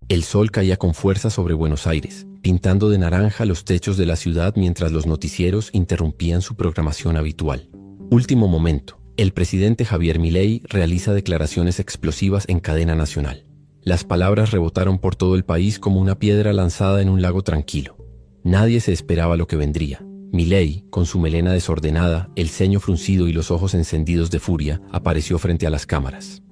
El sol caía con fuerza sobre Buenos Aires, pintando de naranja los techos de la ciudad mientras los noticieros interrumpían su programación habitual. Último momento. El presidente Javier Milei realiza declaraciones explosivas en cadena nacional. Las palabras rebotaron por todo el país como una piedra lanzada en un lago tranquilo. Nadie se esperaba lo que vendría. Milei, con su melena desordenada, el ceño fruncido y los ojos encendidos de furia, apareció frente a las cámaras.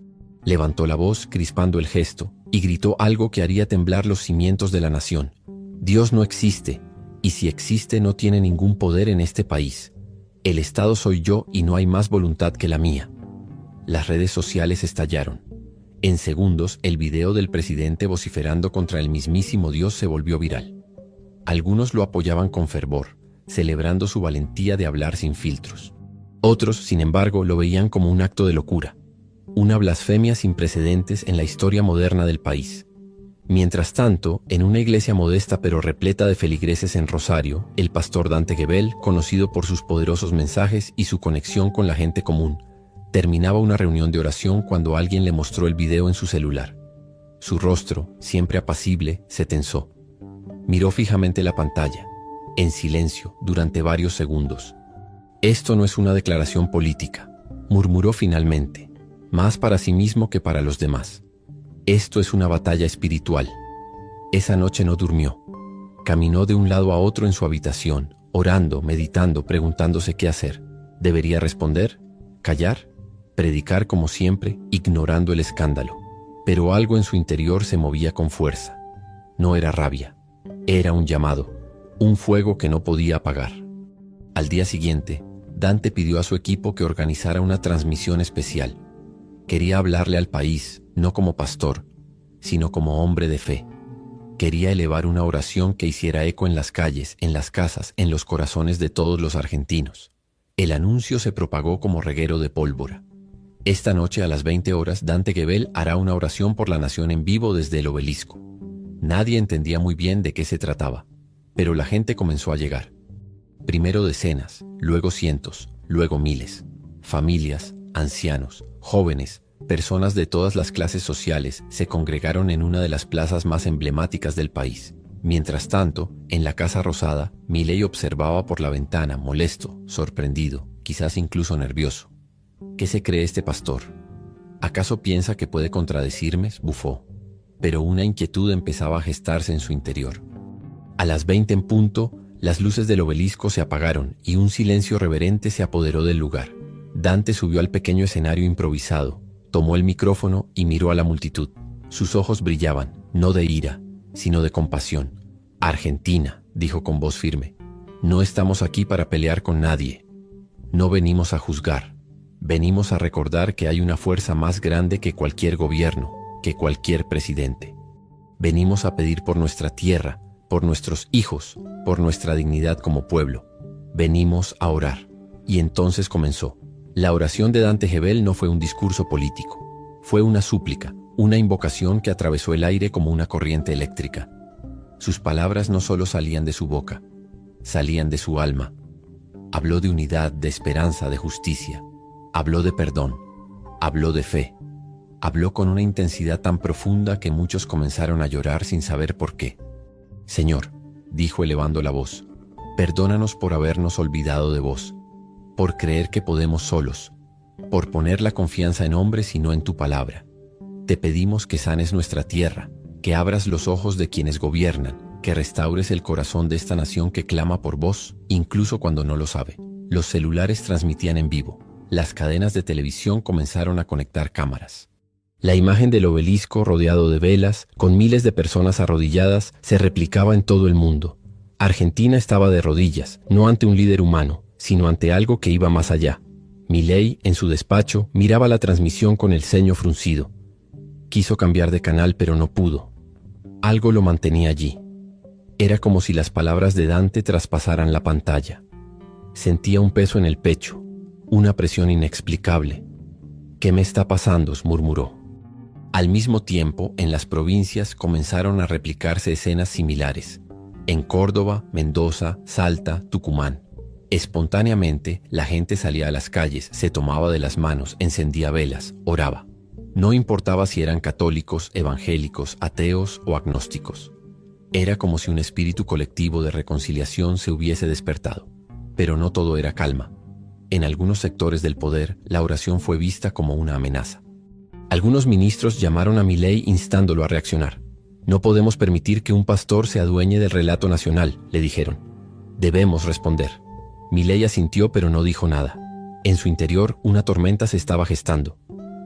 Levantó la voz, crispando el gesto, y gritó algo que haría temblar los cimientos de la nación. Dios no existe, y si existe no tiene ningún poder en este país. El Estado soy yo y no hay más voluntad que la mía. Las redes sociales estallaron. En segundos, el video del presidente vociferando contra el mismísimo Dios se volvió viral. Algunos lo apoyaban con fervor, celebrando su valentía de hablar sin filtros. Otros, sin embargo, lo veían como un acto de locura, una blasfemia sin precedentes en la historia moderna del país. Mientras tanto, en una iglesia modesta pero repleta de feligreses en Rosario, el pastor Dante Gebel, conocido por sus poderosos mensajes y su conexión con la gente común, terminaba una reunión de oración cuando alguien le mostró el video en su celular. Su rostro, siempre apacible, se tensó. Miró fijamente la pantalla, en silencio, durante varios segundos. «Esto no es una declaración política», murmuró finalmente, más para sí mismo que para los demás. «Esto es una batalla espiritual». Esa noche no durmió. Caminó de un lado a otro en su habitación, orando, meditando, preguntándose qué hacer. ¿Debería responder? ¿Callar? ¿Predicar como siempre, ignorando el escándalo? Pero algo en su interior se movía con fuerza. No era rabia. Era un llamado, un fuego que no podía apagar. Al día siguiente, Dante pidió a su equipo que organizara una transmisión especial. Quería hablarle al país, no como pastor, sino como hombre de fe. Quería elevar una oración que hiciera eco en las calles, en las casas, en los corazones de todos los argentinos. El anuncio se propagó como reguero de pólvora. Esta noche a las 20 horas, Dante Gebel hará una oración por la nación en vivo desde el obelisco. Nadie entendía muy bien de qué se trataba, pero la gente comenzó a llegar. Primero decenas, luego cientos, luego miles. Familias, ancianos, jóvenes, personas de todas las clases sociales se congregaron en una de las plazas más emblemáticas del país. Mientras tanto, en la Casa Rosada, Milei observaba por la ventana, molesto, sorprendido, quizás incluso nervioso. ¿Qué se cree este pastor? ¿Acaso piensa que puede contradecirme?, bufó. Pero una inquietud empezaba a gestarse en su interior. A las 20 en punto, las luces del obelisco se apagaron y un silencio reverente se apoderó del lugar. Dante subió al pequeño escenario improvisado, tomó el micrófono y miró a la multitud. Sus ojos brillaban, no de ira, sino de compasión. «Argentina», dijo con voz firme, «no estamos aquí para pelear con nadie. No venimos a juzgar. Venimos a recordar que hay una fuerza más grande que cualquier gobierno, que cualquier presidente. Venimos a pedir por nuestra tierra, por nuestros hijos, por nuestra dignidad como pueblo. Venimos a orar». Y entonces comenzó. La oración de Dante Gebel no fue un discurso político. Fue una súplica, una invocación que atravesó el aire como una corriente eléctrica. Sus palabras no solo salían de su boca, salían de su alma. Habló de unidad, de esperanza, de justicia. Habló de perdón. Habló de fe. Habló con una intensidad tan profunda que muchos comenzaron a llorar sin saber por qué. «Señor», dijo elevando la voz, «perdónanos por habernos olvidado de vos, por creer que podemos solos, por poner la confianza en hombres y no en tu palabra. Te pedimos que sanes nuestra tierra, que abras los ojos de quienes gobiernan, que restaures el corazón de esta nación que clama por vos, incluso cuando no lo sabe». Los celulares transmitían en vivo. Las cadenas de televisión comenzaron a conectar cámaras. La imagen del obelisco rodeado de velas, con miles de personas arrodilladas, se replicaba en todo el mundo. Argentina estaba de rodillas, no ante un líder humano, sino ante algo que iba más allá. Milei, en su despacho, miraba la transmisión con el ceño fruncido. Quiso cambiar de canal, pero no pudo. Algo lo mantenía allí. Era como si las palabras de Dante traspasaran la pantalla. Sentía un peso en el pecho, una presión inexplicable. «¿Qué me está pasando?», murmuró. Al mismo tiempo, en las provincias comenzaron a replicarse escenas similares. En Córdoba, Mendoza, Salta, Tucumán. Espontáneamente, la gente salía a las calles, se tomaba de las manos, encendía velas, oraba. No importaba si eran católicos, evangélicos, ateos o agnósticos. Era como si un espíritu colectivo de reconciliación se hubiese despertado. Pero no todo era calma. En algunos sectores del poder, la oración fue vista como una amenaza. Algunos ministros llamaron a Milei instándolo a reaccionar. No podemos permitir que un pastor se adueñe del relato nacional, le dijeron. Debemos responder. Milei asintió pero no dijo nada. En su interior, una tormenta se estaba gestando.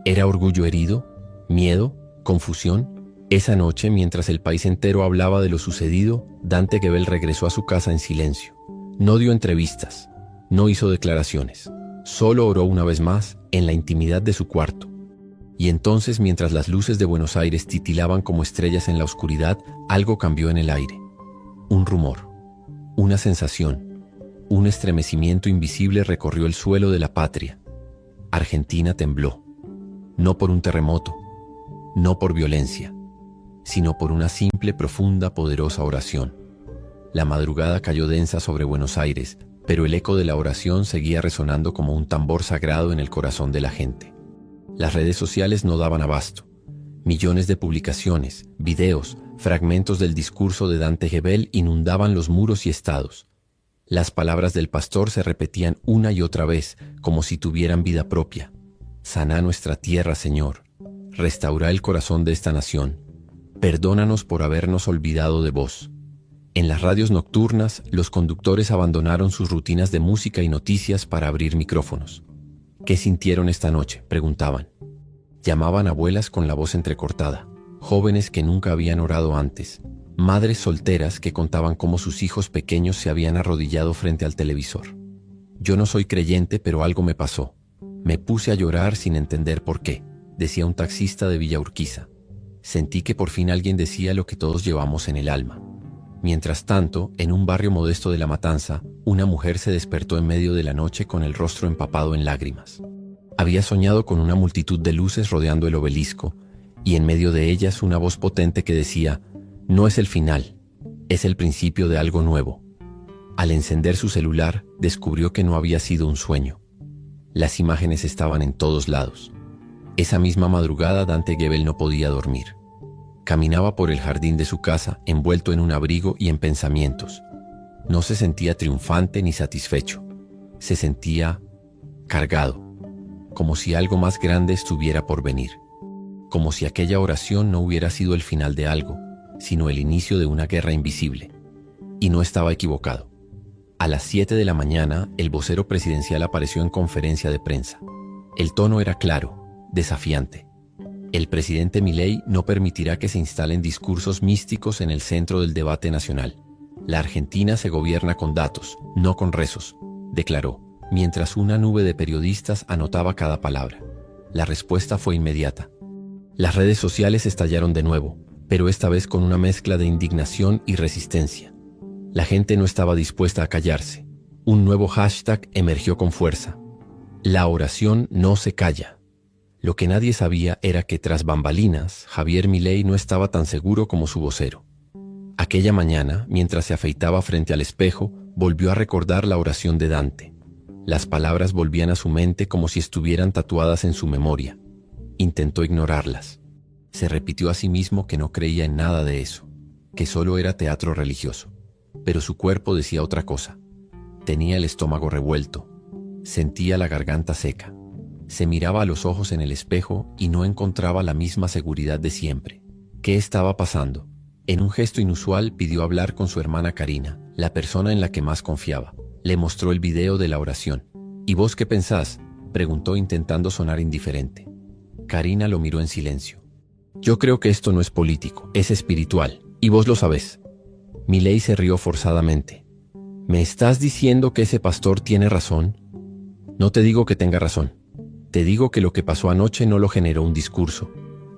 ¿Era orgullo herido? ¿Miedo? ¿Confusión? Esa noche, mientras el país entero hablaba de lo sucedido, Dante Gebel regresó a su casa en silencio. No dio entrevistas, no hizo declaraciones. Solo oró una vez más en la intimidad de su cuarto. Y entonces, mientras las luces de Buenos Aires titilaban como estrellas en la oscuridad, algo cambió en el aire. Un rumor, una sensación, un estremecimiento invisible recorrió el suelo de la patria. Argentina tembló. No por un terremoto, no por violencia, sino por una simple, profunda, poderosa oración. La madrugada cayó densa sobre Buenos Aires, pero el eco de la oración seguía resonando como un tambor sagrado en el corazón de la gente. Las redes sociales no daban abasto. Millones de publicaciones, videos, fragmentos del discurso de Dante Gebel inundaban los muros y estados. Las palabras del pastor se repetían una y otra vez, como si tuvieran vida propia. Saná nuestra tierra, Señor. Restaura el corazón de esta nación. Perdónanos por habernos olvidado de vos. En las radios nocturnas, los conductores abandonaron sus rutinas de música y noticias para abrir micrófonos. ¿Qué sintieron esta noche?, preguntaban. Llamaban abuelas con la voz entrecortada, jóvenes que nunca habían orado antes, madres solteras que contaban cómo sus hijos pequeños se habían arrodillado frente al televisor. Yo no soy creyente, pero algo me pasó. Me puse a llorar sin entender por qué, decía un taxista de Villa Urquiza. Sentí que por fin alguien decía lo que todos llevamos en el alma. Mientras tanto, en un barrio modesto de La Matanza, una mujer se despertó en medio de la noche con el rostro empapado en lágrimas. Había soñado con una multitud de luces rodeando el obelisco, y en medio de ellas una voz potente que decía: no es el final, es el principio de algo nuevo. Al encender su celular, descubrió que no había sido un sueño. Las imágenes estaban en todos lados. Esa misma madrugada Dante Gebel no podía dormir. Caminaba por el jardín de su casa, envuelto en un abrigo y en pensamientos. No se sentía triunfante ni satisfecho. Se sentía cargado, como si algo más grande estuviera por venir. Como si aquella oración no hubiera sido el final de algo, sino el inicio de una guerra invisible. Y no estaba equivocado. A las 7 de la mañana, el vocero presidencial apareció en conferencia de prensa. El tono era claro, desafiante. El presidente Milei no permitirá que se instalen discursos místicos en el centro del debate nacional. La Argentina se gobierna con datos, no con rezos, declaró, mientras una nube de periodistas anotaba cada palabra. La respuesta fue inmediata. Las redes sociales estallaron de nuevo, pero esta vez con una mezcla de indignación y resistencia. La gente no estaba dispuesta a callarse. Un nuevo hashtag emergió con fuerza. La oración no se calla. Lo que nadie sabía era que tras bambalinas, Javier Milei no estaba tan seguro como su vocero. Aquella mañana, mientras se afeitaba frente al espejo, volvió a recordar la oración de Dante. Las palabras volvían a su mente como si estuvieran tatuadas en su memoria. Intentó ignorarlas. Se repitió a sí mismo que no creía en nada de eso, que solo era teatro religioso. Pero su cuerpo decía otra cosa. Tenía el estómago revuelto. Sentía la garganta seca. Se miraba a los ojos en el espejo y no encontraba la misma seguridad de siempre. ¿Qué estaba pasando? En un gesto inusual pidió hablar con su hermana Karina, la persona en la que más confiaba. Le mostró el video de la oración. ¿Y vos qué pensás?, preguntó intentando sonar indiferente. Karina lo miró en silencio. Yo creo que esto no es político, es espiritual, y vos lo sabés. Milei se rió forzadamente. ¿Me estás diciendo que ese pastor tiene razón? No te digo que tenga razón. Te digo que lo que pasó anoche no lo generó un discurso.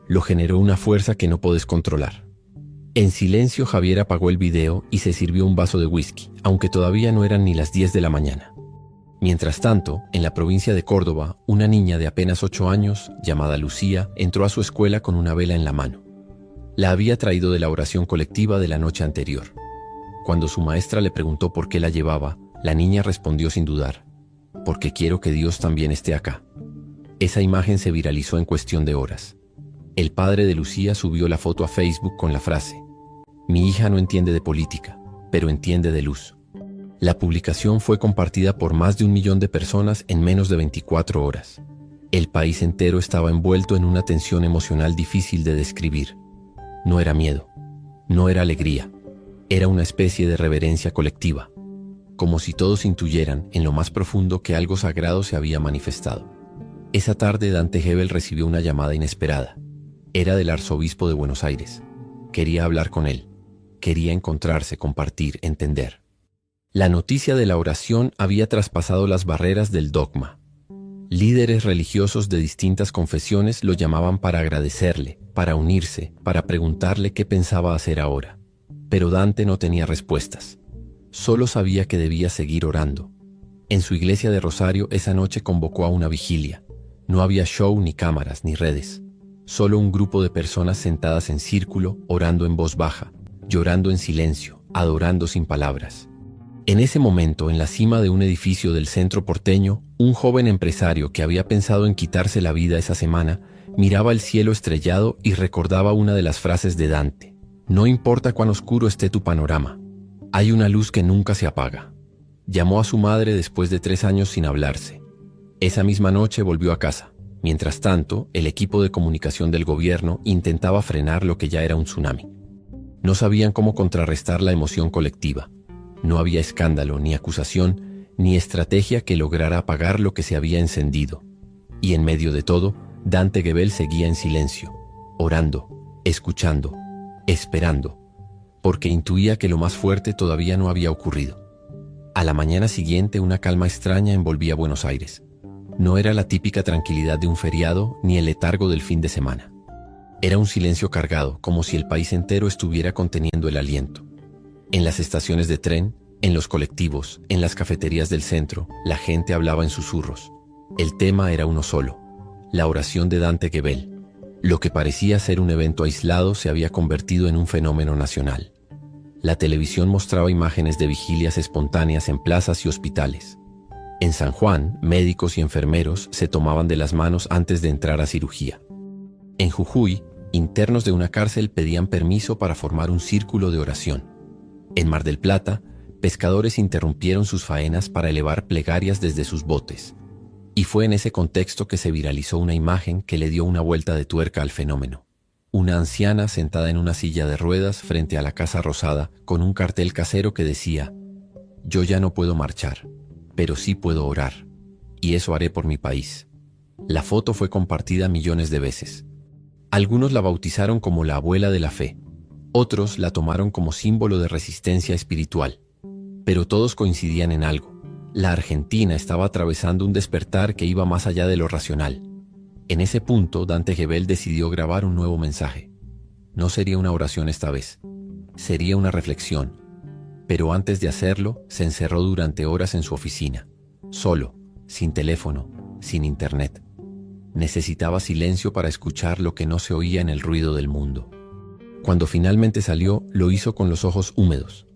Lo generó una fuerza que no podés controlar. En silencio, Javier apagó el video y se sirvió un vaso de whisky, aunque todavía no eran ni las 10 de la mañana. Mientras tanto, en la provincia de Córdoba, una niña de apenas 8 años, llamada Lucía, entró a su escuela con una vela en la mano. La había traído de la oración colectiva de la noche anterior. Cuando su maestra le preguntó por qué la llevaba, la niña respondió sin dudar: porque quiero que Dios también esté acá. Esa imagen se viralizó en cuestión de horas. El padre de Lucía subió la foto a Facebook con la frase: "Mi hija no entiende de política, pero entiende de luz". La publicación fue compartida por más de 1 millón de personas en menos de 24 horas. El país entero estaba envuelto en una tensión emocional difícil de describir. No era miedo, no era alegría, era una especie de reverencia colectiva, como si todos intuyeran en lo más profundo que algo sagrado se había manifestado. Esa tarde Dante Gebel recibió una llamada inesperada. Era del arzobispo de Buenos Aires. Quería hablar con él. Quería encontrarse, compartir, entender. La noticia de la oración había traspasado las barreras del dogma. Líderes religiosos de distintas confesiones lo llamaban para agradecerle, para unirse, para preguntarle qué pensaba hacer ahora. Pero Dante no tenía respuestas. Solo sabía que debía seguir orando. En su iglesia de Rosario esa noche convocó a una vigilia. No había show ni cámaras ni redes. Solo un grupo de personas sentadas en círculo, orando en voz baja, llorando en silencio, adorando sin palabras. En ese momento, en la cima de un edificio del centro porteño, un joven empresario que había pensado en quitarse la vida esa semana, miraba el cielo estrellado y recordaba una de las frases de Dante: "No importa cuán oscuro esté tu panorama, hay una luz que nunca se apaga". Llamó a su madre después de 3 años sin hablarse. Esa misma noche volvió a casa. Mientras tanto, el equipo de comunicación del gobierno intentaba frenar lo que ya era un tsunami. No sabían cómo contrarrestar la emoción colectiva. No había escándalo, ni acusación, ni estrategia que lograra apagar lo que se había encendido. Y en medio de todo, Dante Gebel seguía en silencio, orando, escuchando, esperando, porque intuía que lo más fuerte todavía no había ocurrido. A la mañana siguiente, una calma extraña envolvía Buenos Aires. No era la típica tranquilidad de un feriado ni el letargo del fin de semana. Era un silencio cargado, como si el país entero estuviera conteniendo el aliento. En las estaciones de tren, en los colectivos, en las cafeterías del centro, la gente hablaba en susurros. El tema era uno solo: la oración de Dante Gebel. Lo que parecía ser un evento aislado se había convertido en un fenómeno nacional. La televisión mostraba imágenes de vigilias espontáneas en plazas y hospitales. En San Juan, médicos y enfermeros se tomaban de las manos antes de entrar a cirugía. En Jujuy, internos de una cárcel pedían permiso para formar un círculo de oración. En Mar del Plata, pescadores interrumpieron sus faenas para elevar plegarias desde sus botes. Y fue en ese contexto que se viralizó una imagen que le dio una vuelta de tuerca al fenómeno. Una anciana sentada en una silla de ruedas frente a la Casa Rosada con un cartel casero que decía: "Yo ya no puedo marchar, pero sí puedo orar, y eso haré por mi país". La foto fue compartida millones de veces. Algunos la bautizaron como la abuela de la fe. Otros la tomaron como símbolo de resistencia espiritual. Pero todos coincidían en algo: la Argentina estaba atravesando un despertar que iba más allá de lo racional. En ese punto, Dante Gebel decidió grabar un nuevo mensaje. No sería una oración esta vez, sería una reflexión. Pero antes de hacerlo, se encerró durante horas en su oficina, solo, sin teléfono, sin internet. Necesitaba silencio para escuchar lo que no se oía en el ruido del mundo. Cuando finalmente salió, lo hizo con los ojos húmedos.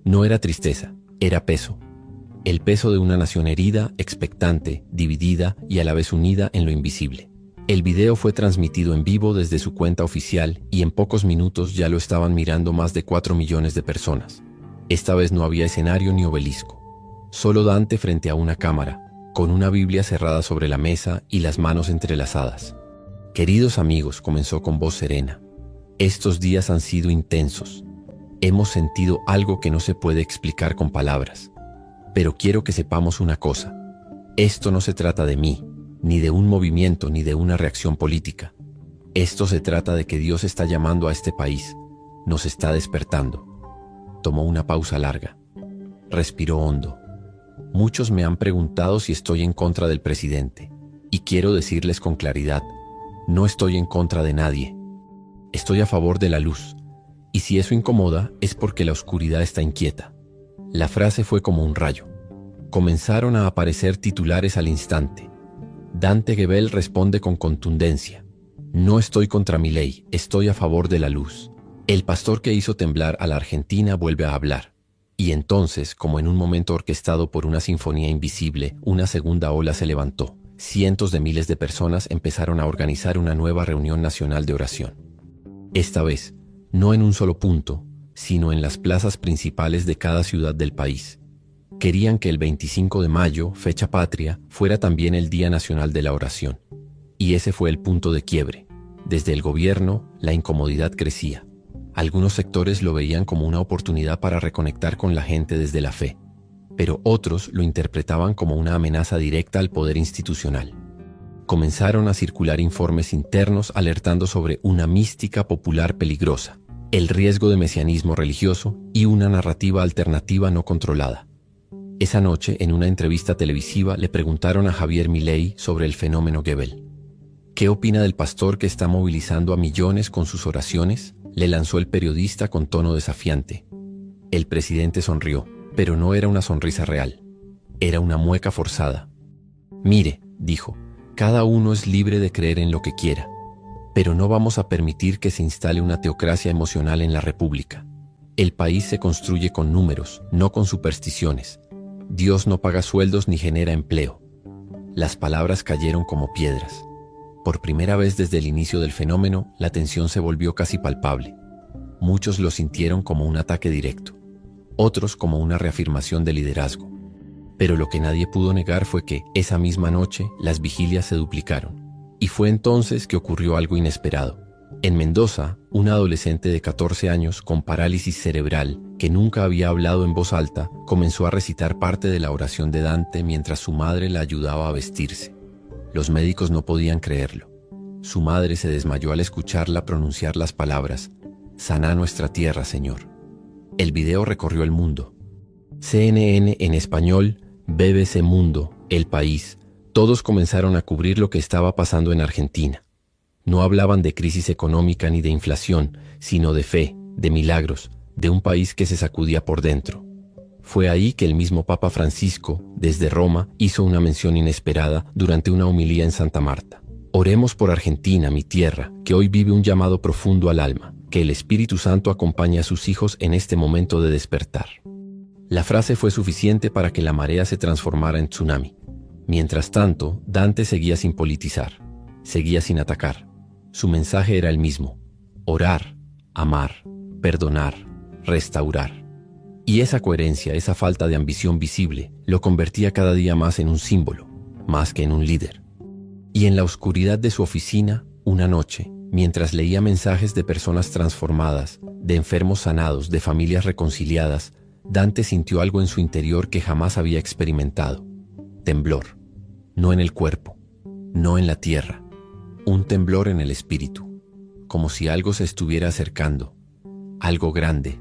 No era tristeza, era peso. El peso de una nación herida, expectante, dividida y a la vez unida en lo invisible. El video fue transmitido en vivo desde su cuenta oficial y en pocos minutos ya lo estaban mirando más de 4 millones de personas. Esta vez no había escenario ni obelisco. Solo Dante frente a una cámara, con una Biblia cerrada sobre la mesa y las manos entrelazadas. "Queridos amigos", comenzó con voz serena, "estos días han sido intensos. Hemos sentido algo que no se puede explicar con palabras. Pero quiero que sepamos una cosa. Esto no se trata de mí, ni de un movimiento, ni de una reacción política. Esto se trata de que Dios está llamando a este país, nos está despertando". Tomó una pausa larga. Respiró hondo. "Muchos me han preguntado si estoy en contra del presidente, y quiero decirles con claridad: no estoy en contra de nadie. Estoy a favor de la luz, y si eso incomoda es porque la oscuridad está inquieta". La frase fue como un rayo. Comenzaron a aparecer titulares al instante. Dante Gebel responde con contundencia: "No estoy contra Milei, estoy a favor de la luz". El pastor que hizo temblar a la Argentina vuelve a hablar. Y entonces, como en un momento orquestado por una sinfonía invisible, una segunda ola se levantó. cientos de miles de personas empezaron a organizar una nueva reunión nacional de oración. Esta vez, no en un solo punto, sino en las plazas principales de cada ciudad del país. Querían que el 25 de mayo, fecha patria, fuera también el Día Nacional de la Oración. Y ese fue el punto de quiebre. Desde el gobierno, la incomodidad crecía. Algunos sectores lo veían como una oportunidad para reconectar con la gente desde la fe, pero otros lo interpretaban como una amenaza directa al poder institucional. Comenzaron a circular informes internos alertando sobre una mística popular peligrosa, el riesgo de mesianismo religioso y una narrativa alternativa no controlada. Esa noche, en una entrevista televisiva, le preguntaron a Javier Milei sobre el fenómeno Gebel. ¿Qué opina del pastor que está movilizando a millones con sus oraciones?, le lanzó el periodista con tono desafiante. El presidente sonrió, pero no era una sonrisa real. Era una mueca forzada. Mire, dijo, cada uno es libre de creer en lo que quiera, pero no vamos a permitir que se instale una teocracia emocional en la República. El país se construye con números, no con supersticiones. Dios no paga sueldos ni genera empleo. Las palabras cayeron como piedras. Por primera vez desde el inicio del fenómeno, la tensión se volvió casi palpable. Muchos lo sintieron como un ataque directo, otros como una reafirmación de liderazgo. Pero lo que nadie pudo negar fue que, esa misma noche, las vigilias se duplicaron. Y fue entonces que ocurrió algo inesperado. En Mendoza, una adolescente de 14 años con parálisis cerebral, que nunca había hablado en voz alta, comenzó a recitar parte de la oración de Dante mientras su madre la ayudaba a vestirse. Los médicos no podían creerlo. Su madre se desmayó al escucharla pronunciar las palabras: «Sana nuestra tierra, Señor». El video recorrió el mundo. CNN en español, BBC Mundo, El País, todos comenzaron a cubrir lo que estaba pasando en Argentina. No hablaban de crisis económica ni de inflación, sino de fe, de milagros, de un país que se sacudía por dentro. Fue ahí que el mismo Papa Francisco, desde Roma, hizo una mención inesperada durante una homilía en Santa Marta. Oremos por Argentina, mi tierra, que hoy vive un llamado profundo al alma, que el Espíritu Santo acompañe a sus hijos en este momento de despertar. La frase fue suficiente para que la marea se transformara en tsunami. Mientras tanto, Dante seguía sin politizar, seguía sin atacar. Su mensaje era el mismo: orar, amar, perdonar, restaurar. Y esa coherencia, esa falta de ambición visible, lo convertía cada día más en un símbolo, más que en un líder. Y en la oscuridad de su oficina, una noche, mientras leía mensajes de personas transformadas, de enfermos sanados, de familias reconciliadas, Dante sintió algo en su interior que jamás había experimentado. Temblor. No en el cuerpo, no en la tierra. Un temblor en el espíritu, como si algo se estuviera acercando, algo grande,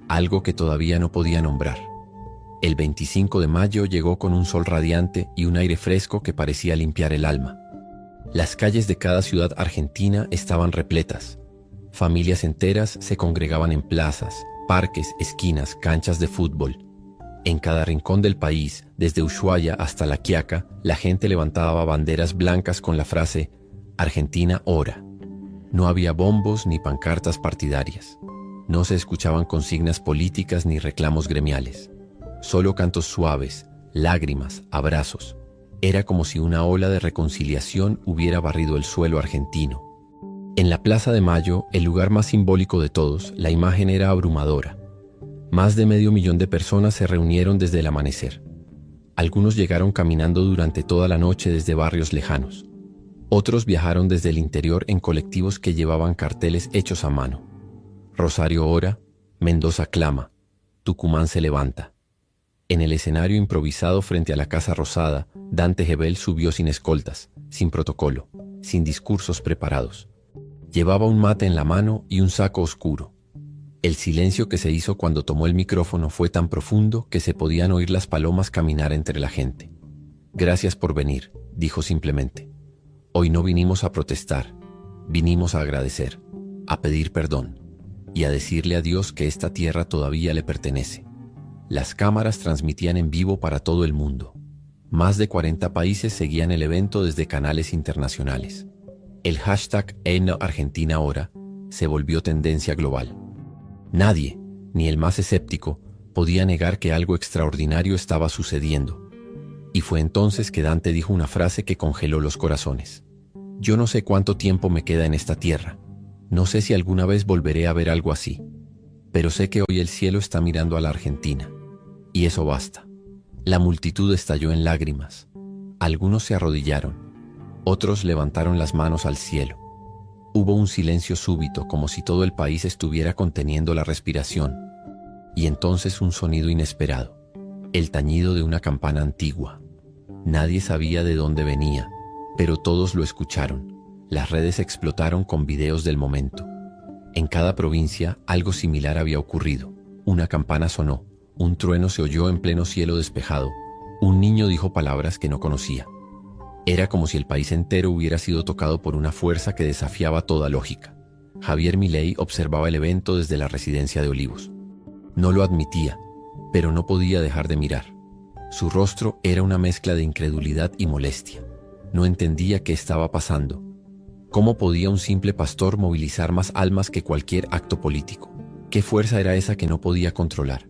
algo que todavía no podía nombrar. El 25 de mayo llegó con un sol radiante y un aire fresco que parecía limpiar el alma. Las calles de cada ciudad argentina estaban repletas. Familias enteras se congregaban en plazas, parques, esquinas, canchas de fútbol. En cada rincón del país, desde Ushuaia hasta La Quiaca, la gente levantaba banderas blancas con la frase «Argentina ora». No había bombos ni pancartas partidarias. No se escuchaban consignas políticas ni reclamos gremiales. Solo cantos suaves, lágrimas, abrazos. Era como si una ola de reconciliación hubiera barrido el suelo argentino. En la Plaza de Mayo, el lugar más simbólico de todos, la imagen era abrumadora. Más de 500,000 de personas se reunieron desde el amanecer. Algunos llegaron caminando durante toda la noche desde barrios lejanos. Otros viajaron desde el interior en colectivos que llevaban carteles hechos a mano. Rosario ora, Mendoza clama, Tucumán se levanta. En el escenario improvisado frente a la Casa Rosada, Dante Gebel subió sin escoltas, sin protocolo, sin discursos preparados. Llevaba un mate en la mano y un saco oscuro. El silencio que se hizo cuando tomó el micrófono fue tan profundo que se podían oír las palomas caminar entre la gente. «Gracias por venir», dijo simplemente. «Hoy no vinimos a protestar, vinimos a agradecer, a pedir perdón y a decirle a Dios que esta tierra todavía le pertenece». Las cámaras transmitían en vivo para todo el mundo. Más de 40 países seguían el evento desde canales internacionales. El hashtag #ArgentinaHora se volvió tendencia global. Nadie, ni el más escéptico, podía negar que algo extraordinario estaba sucediendo. Y fue entonces que Dante dijo una frase que congeló los corazones. Yo no sé cuánto tiempo me queda en esta tierra. No sé si alguna vez volveré a ver algo así. Pero sé que hoy el cielo está mirando a la Argentina. Y eso basta. La multitud estalló en lágrimas. Algunos se arrodillaron. Otros levantaron las manos al cielo. Hubo un silencio súbito, como si todo el país estuviera conteniendo la respiración. Y entonces un sonido inesperado. El tañido de una campana antigua. Nadie sabía de dónde venía, pero todos lo escucharon. Las redes explotaron con videos del momento. En cada provincia algo similar había ocurrido. Una campana sonó, un trueno se oyó en pleno cielo despejado, un niño dijo palabras que no conocía. Era como si el país entero hubiera sido tocado por una fuerza que desafiaba toda lógica. Javier Milei observaba el evento desde la residencia de Olivos. No lo admitía, pero no podía dejar de mirar. Su rostro era una mezcla de incredulidad y molestia. No entendía qué estaba pasando. ¿Cómo podía un simple pastor movilizar más almas que cualquier acto político? ¿Qué fuerza era esa que no podía controlar?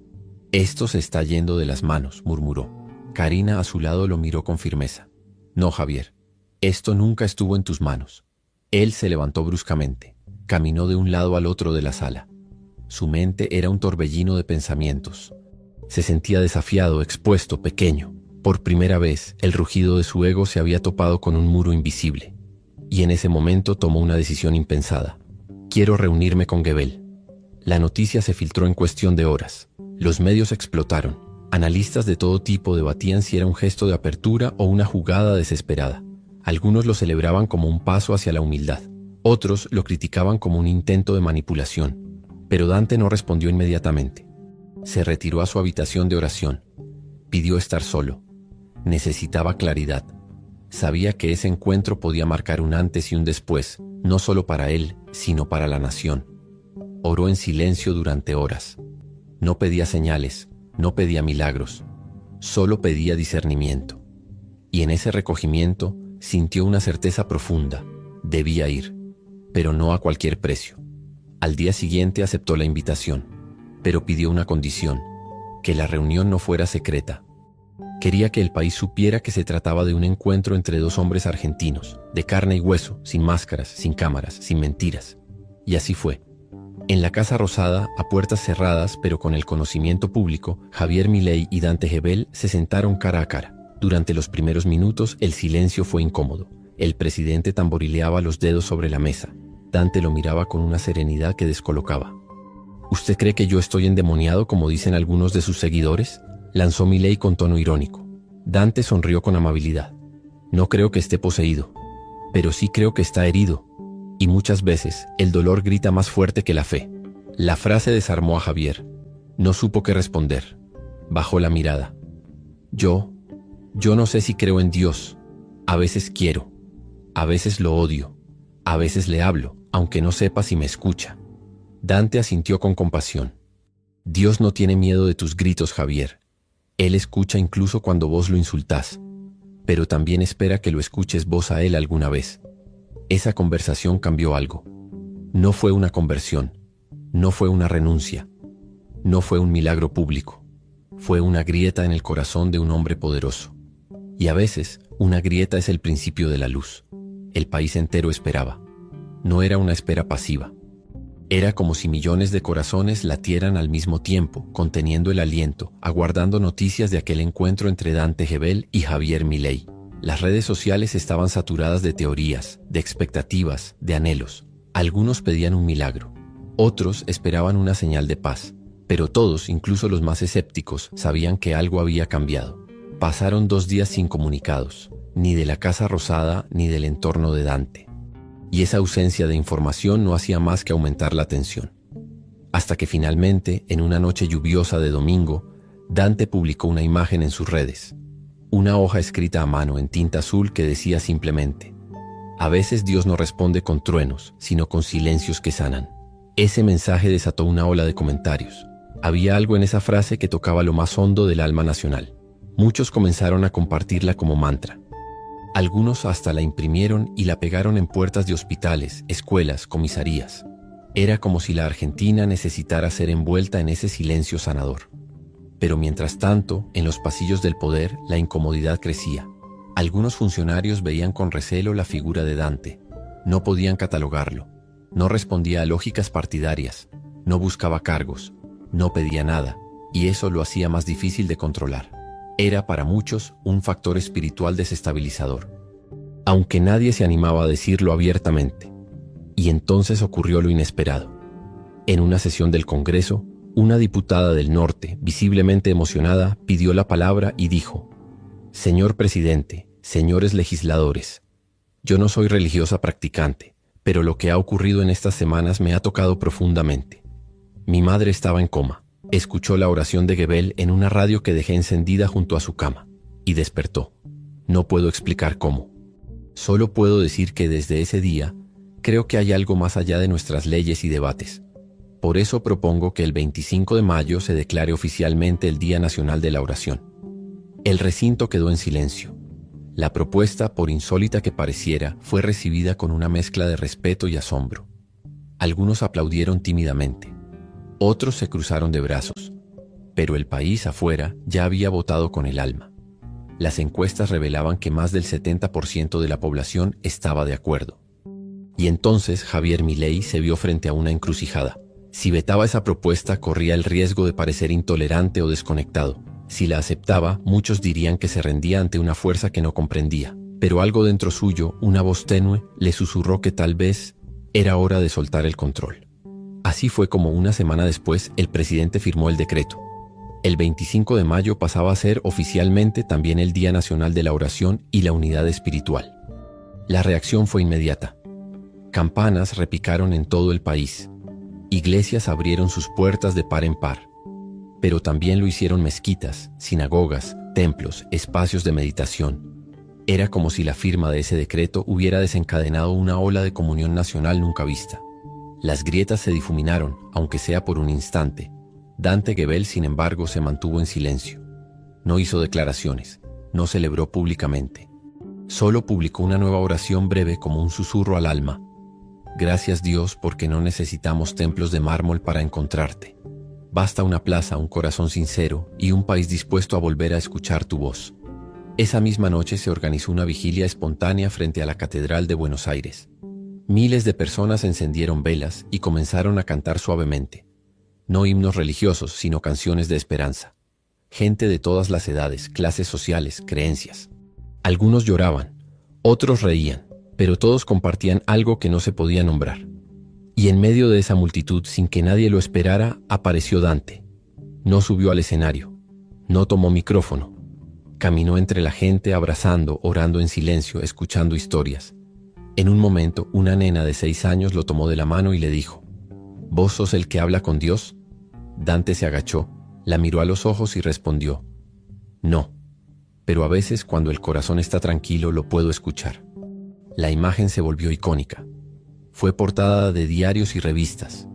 Esto se está yendo de las manos, murmuró. Karina a su lado lo miró con firmeza. No, Javier, esto nunca estuvo en tus manos. Él se levantó bruscamente, caminó de un lado al otro de la sala. Su mente era un torbellino de pensamientos. Se sentía desafiado, expuesto, pequeño. Por primera vez, el rugido de su ego se había topado con un muro invisible. Y en ese momento tomó una decisión impensada. Quiero reunirme con Gebel. La noticia se filtró en cuestión de horas. Los medios explotaron. Analistas de todo tipo debatían si era un gesto de apertura o una jugada desesperada. Algunos lo celebraban como un paso hacia la humildad. Otros lo criticaban como un intento de manipulación. Pero Dante no respondió inmediatamente. Se retiró a su habitación de oración. Pidió estar solo. Necesitaba claridad. Sabía que ese encuentro podía marcar un antes y un después, no solo para él, sino para la nación. Oró en silencio durante horas. No pedía señales, no pedía milagros, solo pedía discernimiento. Y en ese recogimiento sintió una certeza profunda: debía ir, pero no a cualquier precio. Al día siguiente aceptó la invitación, pero pidió una condición: que la reunión no fuera secreta. Quería que el país supiera que se trataba de un encuentro entre dos hombres argentinos, de carne y hueso, sin máscaras, sin cámaras, sin mentiras. Y así fue. En la Casa Rosada, a puertas cerradas, pero con el conocimiento público, Javier Milei y Dante Gebel se sentaron cara a cara. Durante los primeros minutos, el silencio fue incómodo. El presidente tamborileaba los dedos sobre la mesa. Dante lo miraba con una serenidad que descolocaba. ¿Usted cree que yo estoy endemoniado, como dicen algunos de sus seguidores?, lanzó Milei con tono irónico. Dante sonrió con amabilidad. No creo que esté poseído, pero sí creo que está herido. Y muchas veces el dolor grita más fuerte que la fe. La frase desarmó a Javier. No supo qué responder. Bajó la mirada. Yo no sé si creo en Dios. A veces quiero. A veces lo odio. A veces le hablo, aunque no sepa si me escucha. Dante asintió con compasión. Dios no tiene miedo de tus gritos, Javier. Él escucha incluso cuando vos lo insultás, pero también espera que lo escuches vos a él alguna vez. Esa conversación cambió algo. No fue una conversión, no fue una renuncia, no fue un milagro público. Fue una grieta en el corazón de un hombre poderoso. Y a veces, una grieta es el principio de la luz. El país entero esperaba. No era una espera pasiva. Era como si millones de corazones latieran al mismo tiempo, conteniendo el aliento, aguardando noticias de aquel encuentro entre Dante Gebel y Javier Milei. Las redes sociales estaban saturadas de teorías, de expectativas, de anhelos. Algunos pedían un milagro. Otros esperaban una señal de paz. Pero todos, incluso los más escépticos, sabían que algo había cambiado. Pasaron 2 días sin comunicados, ni de la Casa Rosada ni del entorno de Dante. Y esa ausencia de información no hacía más que aumentar la tensión. Hasta que finalmente, en una noche lluviosa de domingo, Dante publicó una imagen en sus redes. Una hoja escrita a mano en tinta azul que decía simplemente: a veces Dios no responde con truenos, sino con silencios que sanan. Ese mensaje desató una ola de comentarios. Había algo en esa frase que tocaba lo más hondo del alma nacional. Muchos comenzaron a compartirla como mantra. Algunos hasta la imprimieron y la pegaron en puertas de hospitales, escuelas, comisarías. Era como si la Argentina necesitara ser envuelta en ese silencio sanador. Pero mientras tanto, en los pasillos del poder, la incomodidad crecía. Algunos funcionarios veían con recelo la figura de Dante. No podían catalogarlo. No respondía a lógicas partidarias. No buscaba cargos. No pedía nada. Y eso lo hacía más difícil de controlar. Era para muchos un factor espiritual desestabilizador. Aunque nadie se animaba a decirlo abiertamente. Y entonces ocurrió lo inesperado. En una sesión del Congreso, una diputada del norte, visiblemente emocionada, pidió la palabra y dijo: «Señor presidente, señores legisladores, yo no soy religiosa practicante, pero lo que ha ocurrido en estas semanas me ha tocado profundamente. Mi madre estaba en coma, escuchó la oración de Gebel en una radio que dejé encendida junto a su cama, y despertó. No puedo explicar cómo. Solo puedo decir que desde ese día, creo que hay algo más allá de nuestras leyes y debates. Por eso propongo que el 25 de mayo se declare oficialmente el Día Nacional de la Oración». El recinto quedó en silencio. La propuesta, por insólita que pareciera, fue recibida con una mezcla de respeto y asombro. Algunos aplaudieron tímidamente. Otros se cruzaron de brazos. Pero el país afuera ya había votado con el alma. Las encuestas revelaban que más del 70% de la población estaba de acuerdo. Y entonces Javier Milei se vio frente a una encrucijada. Si vetaba esa propuesta, corría el riesgo de parecer intolerante o desconectado. Si la aceptaba, muchos dirían que se rendía ante una fuerza que no comprendía. Pero algo dentro suyo, una voz tenue, le susurró que tal vez era hora de soltar el control. Así fue como una semana después el presidente firmó el decreto. El 25 de mayo pasaba a ser oficialmente también el Día Nacional de la Oración y la Unidad Espiritual. La reacción fue inmediata. Campanas repicaron en todo el país. Iglesias abrieron sus puertas de par en par. Pero también lo hicieron mezquitas, sinagogas, templos, espacios de meditación. Era como si la firma de ese decreto hubiera desencadenado una ola de comunión nacional nunca vista. Las grietas se difuminaron, aunque sea por un instante. Dante Gebel, sin embargo, se mantuvo en silencio. No hizo declaraciones, no celebró públicamente. Solo publicó una nueva oración breve como un susurro al alma. «Gracias Dios porque no necesitamos templos de mármol para encontrarte. Basta una plaza, un corazón sincero y un país dispuesto a volver a escuchar tu voz». Esa misma noche se organizó una vigilia espontánea frente a la Catedral de Buenos Aires. Miles de personas encendieron velas y comenzaron a cantar suavemente. No himnos religiosos, sino canciones de esperanza. Gente de todas las edades, clases sociales, creencias. Algunos lloraban, otros reían, pero todos compartían algo que no se podía nombrar. Y en medio de esa multitud, sin que nadie lo esperara, apareció Dante. No subió al escenario, no tomó micrófono. Caminó entre la gente abrazando, orando en silencio, escuchando historias. En un momento, una nena de 6 años lo tomó de la mano y le dijo: «¿Vos sos el que habla con Dios?». Dante se agachó, la miró a los ojos y respondió: «No, pero a veces cuando el corazón está tranquilo lo puedo escuchar». La imagen se volvió icónica. Fue portada de diarios y revistas.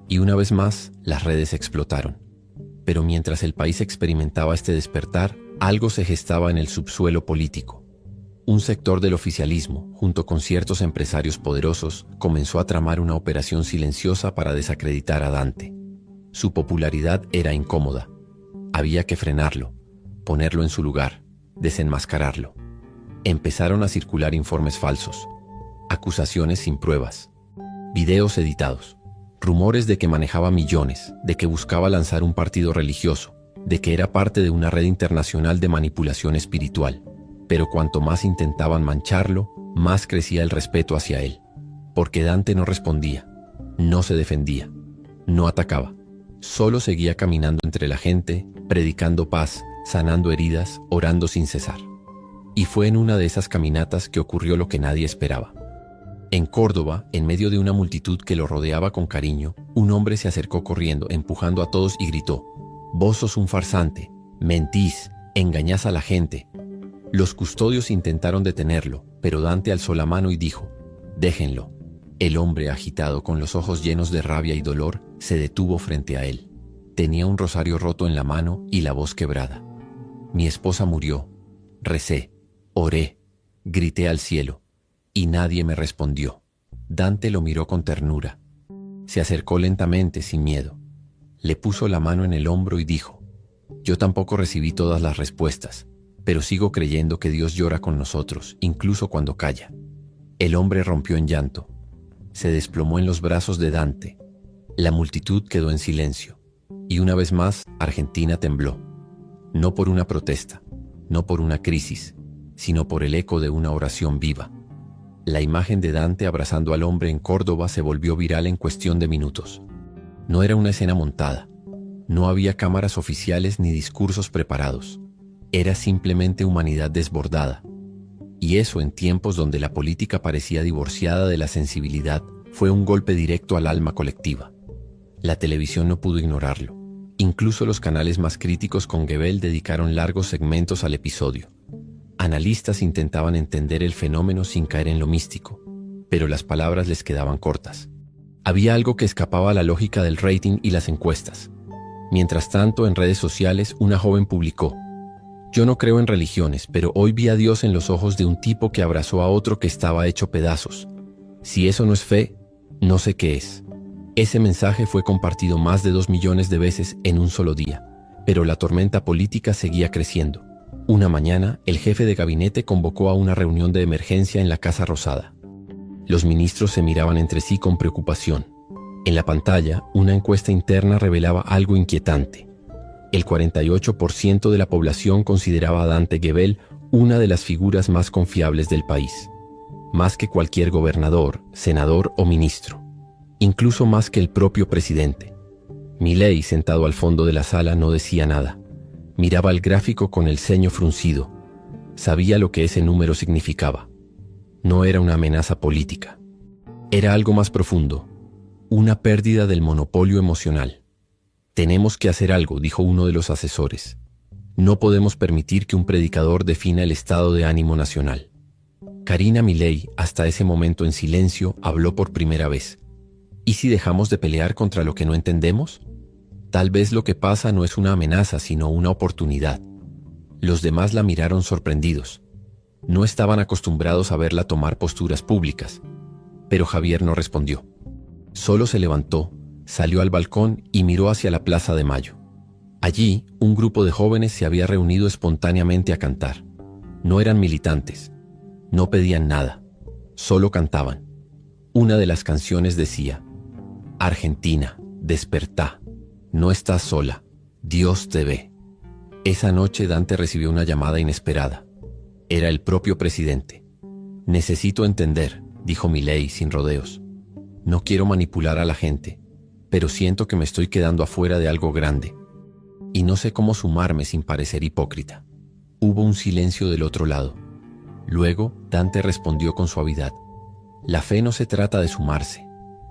Y una vez más, las redes explotaron. Pero mientras el país experimentaba este despertar, algo se gestaba en el subsuelo político. Un sector del oficialismo, junto con ciertos empresarios poderosos, comenzó a tramar una operación silenciosa para desacreditar a Dante. Su popularidad era incómoda. Había que frenarlo, ponerlo en su lugar, desenmascararlo. Empezaron a circular informes falsos, acusaciones sin pruebas, videos editados, rumores de que manejaba millones, de que buscaba lanzar un partido religioso, de que era parte de una red internacional de manipulación espiritual. Pero cuanto más intentaban mancharlo, más crecía el respeto hacia él. Porque Dante no respondía, no se defendía, no atacaba. Solo seguía caminando entre la gente, predicando paz, sanando heridas, orando sin cesar. Y fue en una de esas caminatas que ocurrió lo que nadie esperaba. En Córdoba, en medio de una multitud que lo rodeaba con cariño, un hombre se acercó corriendo, empujando a todos y gritó: «Vos sos un farsante, mentís, engañás a la gente». Los custodios intentaron detenerlo, pero Dante alzó la mano y dijo: «Déjenlo». El hombre, agitado, con los ojos llenos de rabia y dolor, se detuvo frente a él. Tenía un rosario roto en la mano y la voz quebrada. «Mi esposa murió. Recé, oré, grité al cielo, y nadie me respondió». Dante lo miró con ternura. Se acercó lentamente, sin miedo. Le puso la mano en el hombro y dijo: Yo tampoco recibí todas las respuestas, pero sigo creyendo que Dios llora con nosotros, incluso cuando calla. El hombre rompió en llanto. Se desplomó en los brazos de Dante. La multitud quedó en silencio. Y una vez más, Argentina tembló. No por una protesta, no por una crisis, sino por el eco de una oración viva. La imagen de Dante abrazando al hombre en Córdoba se volvió viral en cuestión de minutos. No era una escena montada. No había cámaras oficiales ni discursos preparados. Era simplemente humanidad desbordada. Y eso, en tiempos donde la política parecía divorciada de la sensibilidad, fue un golpe directo al alma colectiva. La televisión no pudo ignorarlo. Incluso los canales más críticos con Gebel dedicaron largos segmentos al episodio. Analistas intentaban entender el fenómeno sin caer en lo místico, pero las palabras les quedaban cortas. Había algo que escapaba a la lógica del rating y las encuestas. Mientras tanto, en redes sociales, una joven publicó: «Yo no creo en religiones, pero hoy vi a Dios en los ojos de un tipo que abrazó a otro que estaba hecho pedazos. Si eso no es fe, no sé qué es». Ese mensaje fue compartido más de 2 millones de veces en un solo día, pero la tormenta política seguía creciendo. Una mañana, el jefe de gabinete convocó a una reunión de emergencia en la Casa Rosada. Los ministros se miraban entre sí con preocupación. En la pantalla, una encuesta interna revelaba algo inquietante. El 48% de la población consideraba a Dante Gebel una de las figuras más confiables del país. Más que cualquier gobernador, senador o ministro. Incluso más que el propio presidente. Milei, sentado al fondo de la sala, no decía nada. Miraba el gráfico con el ceño fruncido. Sabía lo que ese número significaba. No era una amenaza política. Era algo más profundo. Una pérdida del monopolio emocional. «Tenemos que hacer algo», dijo uno de los asesores. «No podemos permitir que un predicador defina el estado de ánimo nacional». Karina Milei, hasta ese momento en silencio, habló por primera vez. ¿Y si dejamos de pelear contra lo que no entendemos? Tal vez lo que pasa no es una amenaza, sino una oportunidad. Los demás la miraron sorprendidos. No estaban acostumbrados a verla tomar posturas públicas. Pero Javier no respondió. Solo se levantó, salió al balcón y miró hacia la Plaza de Mayo. Allí, un grupo de jóvenes se había reunido espontáneamente a cantar. No eran militantes. No pedían nada. Solo cantaban. Una de las canciones decía: «Argentina, despertá. No estás sola. Dios te ve». Esa noche Dante recibió una llamada inesperada. Era el propio presidente. «Necesito entender», dijo Milei sin rodeos. «No quiero manipular a la gente, pero siento que me estoy quedando afuera de algo grande. Y no sé cómo sumarme sin parecer hipócrita». Hubo un silencio del otro lado. Luego, Dante respondió con suavidad: «La fe no se trata de sumarse,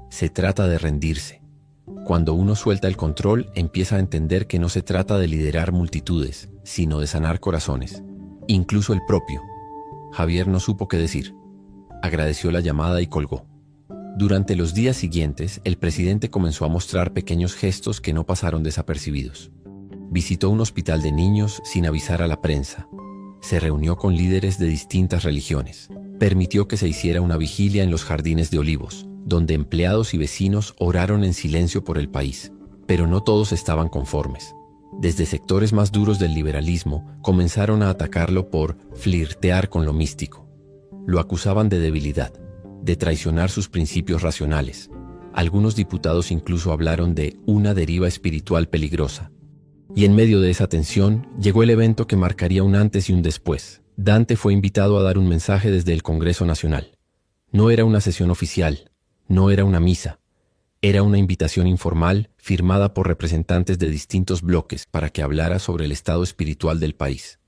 se trata de rendirse. Cuando uno suelta el control, empieza a entender que no se trata de liderar multitudes, sino de sanar corazones, incluso el propio». Javier no supo qué decir. Agradeció la llamada y colgó. Durante los días siguientes, el presidente comenzó a mostrar pequeños gestos que no pasaron desapercibidos. Visitó un hospital de niños sin avisar a la prensa. Se reunió con líderes de distintas religiones. Permitió que se hiciera una vigilia en los Jardines de Olivos, donde empleados y vecinos oraron en silencio por el país. Pero no todos estaban conformes. Desde sectores más duros del liberalismo, comenzaron a atacarlo por flirtear con lo místico. Lo acusaban de debilidad, de traicionar sus principios racionales. Algunos diputados incluso hablaron de una deriva espiritual peligrosa. Y en medio de esa tensión, llegó el evento que marcaría un antes y un después. Dante fue invitado a dar un mensaje desde el Congreso Nacional. No era una sesión oficial, no era una misa. Era una invitación informal firmada por representantes de distintos bloques para que hablara sobre el estado espiritual del país.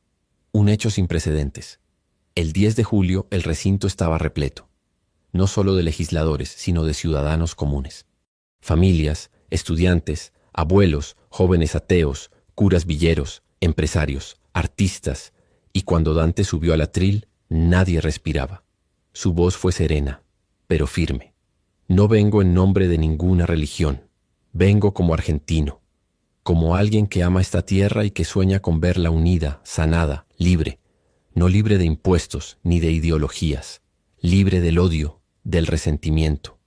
Un hecho sin precedentes. El 10 de julio el recinto estaba repleto. No solo de legisladores, sino de ciudadanos comunes. Familias, estudiantes, abuelos, jóvenes ateos, curas villeros, empresarios, artistas, y cuando Dante subió al atril, nadie respiraba. Su voz fue serena, pero firme. «No vengo en nombre de ninguna religión. Vengo como argentino, como alguien que ama esta tierra y que sueña con verla unida, sanada, libre, no libre de impuestos ni de ideologías, libre del odio, del resentimiento,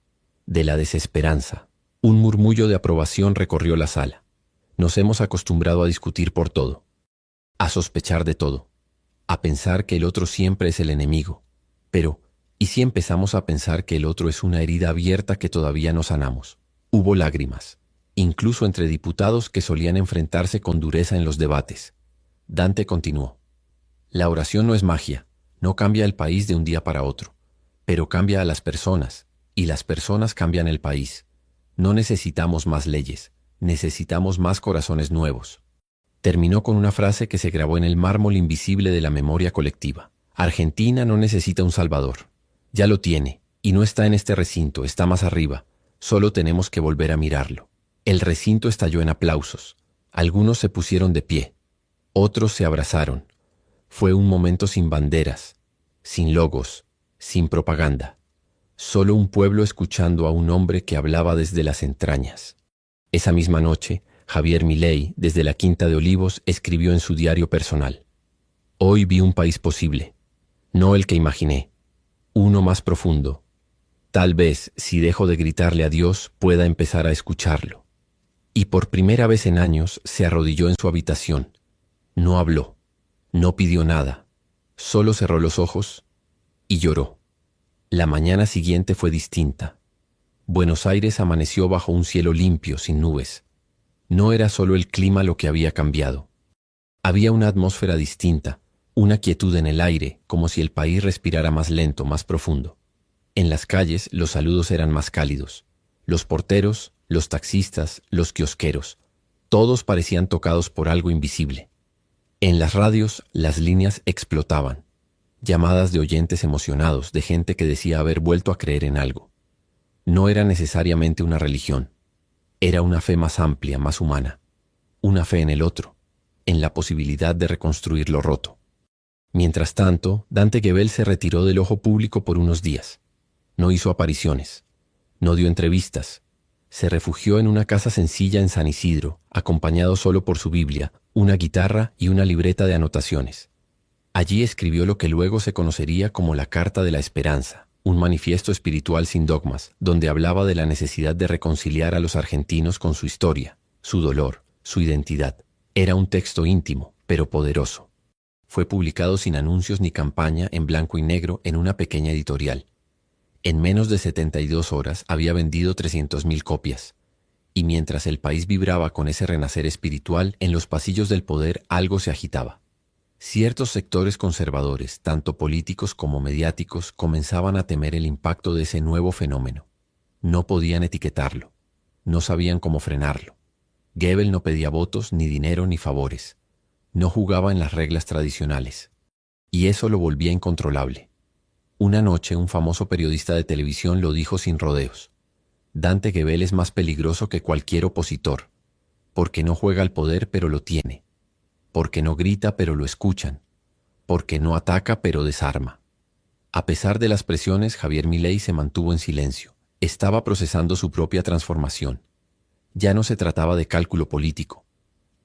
de la desesperanza». Un murmullo de aprobación recorrió la sala. Nos hemos acostumbrado a discutir por todo, a sospechar de todo, a pensar que el otro siempre es el enemigo. Pero, ¿y si empezamos a pensar que el otro es una herida abierta que todavía no sanamos? Hubo lágrimas, incluso entre diputados que solían enfrentarse con dureza en los debates. Dante continuó. La oración no es magia, no cambia el país de un día para otro, pero cambia a las personas, y las personas cambian el país. No necesitamos más leyes, necesitamos más corazones nuevos. Terminó con una frase que se grabó en el mármol invisible de la memoria colectiva. Argentina no necesita un salvador. Ya lo tiene, y no está en este recinto, está más arriba. Solo tenemos que volver a mirarlo. El recinto estalló en aplausos. Algunos se pusieron de pie. Otros se abrazaron. Fue un momento sin banderas, sin logos, sin propaganda. Solo un pueblo escuchando a un hombre que hablaba desde las entrañas. Esa misma noche, Javier Milei, desde la Quinta de Olivos, escribió en su diario personal: Hoy vi un país posible, no el que imaginé, uno más profundo. Tal vez, si dejo de gritarle a Dios, pueda empezar a escucharlo. Y por primera vez en años se arrodilló en su habitación. No habló, no pidió nada, solo cerró los ojos y lloró. La mañana siguiente fue distinta. Buenos Aires amaneció bajo un cielo limpio, sin nubes. No era solo el clima lo que había cambiado. Había una atmósfera distinta, una quietud en el aire, como si el país respirara más lento, más profundo. En las calles los saludos eran más cálidos. Los porteros, los taxistas, los kiosqueros, todos parecían tocados por algo invisible. En las radios las líneas explotaban. Llamadas de oyentes emocionados, de gente que decía haber vuelto a creer en algo. No era necesariamente una religión. Era una fe más amplia, más humana. Una fe en el otro, en la posibilidad de reconstruir lo roto. Mientras tanto, Dante Gebel se retiró del ojo público por unos días. No hizo apariciones. No dio entrevistas. Se refugió en una casa sencilla en San Isidro, acompañado solo por su Biblia, una guitarra y una libreta de anotaciones. Allí escribió lo que luego se conocería como la Carta de la Esperanza, un manifiesto espiritual sin dogmas, donde hablaba de la necesidad de reconciliar a los argentinos con su historia, su dolor, su identidad. Era un texto íntimo, pero poderoso. Fue publicado sin anuncios ni campaña, en blanco y negro, en una pequeña editorial. En menos de 72 horas había vendido 300.000 copias. Y mientras el país vibraba con ese renacer espiritual, en los pasillos del poder algo se agitaba. Ciertos sectores conservadores, tanto políticos como mediáticos, comenzaban a temer el impacto de ese nuevo fenómeno. No podían etiquetarlo. No sabían cómo frenarlo. Gebel no pedía votos, ni dinero, ni favores. No jugaba en las reglas tradicionales. Y eso lo volvía incontrolable. Una noche, un famoso periodista de televisión lo dijo sin rodeos: Dante Gebel es más peligroso que cualquier opositor, porque no juega al poder pero lo tiene, porque no grita pero lo escuchan, porque no ataca pero desarma. A pesar de las presiones, Javier Milei se mantuvo en silencio. Estaba procesando su propia transformación. Ya no se trataba de cálculo político.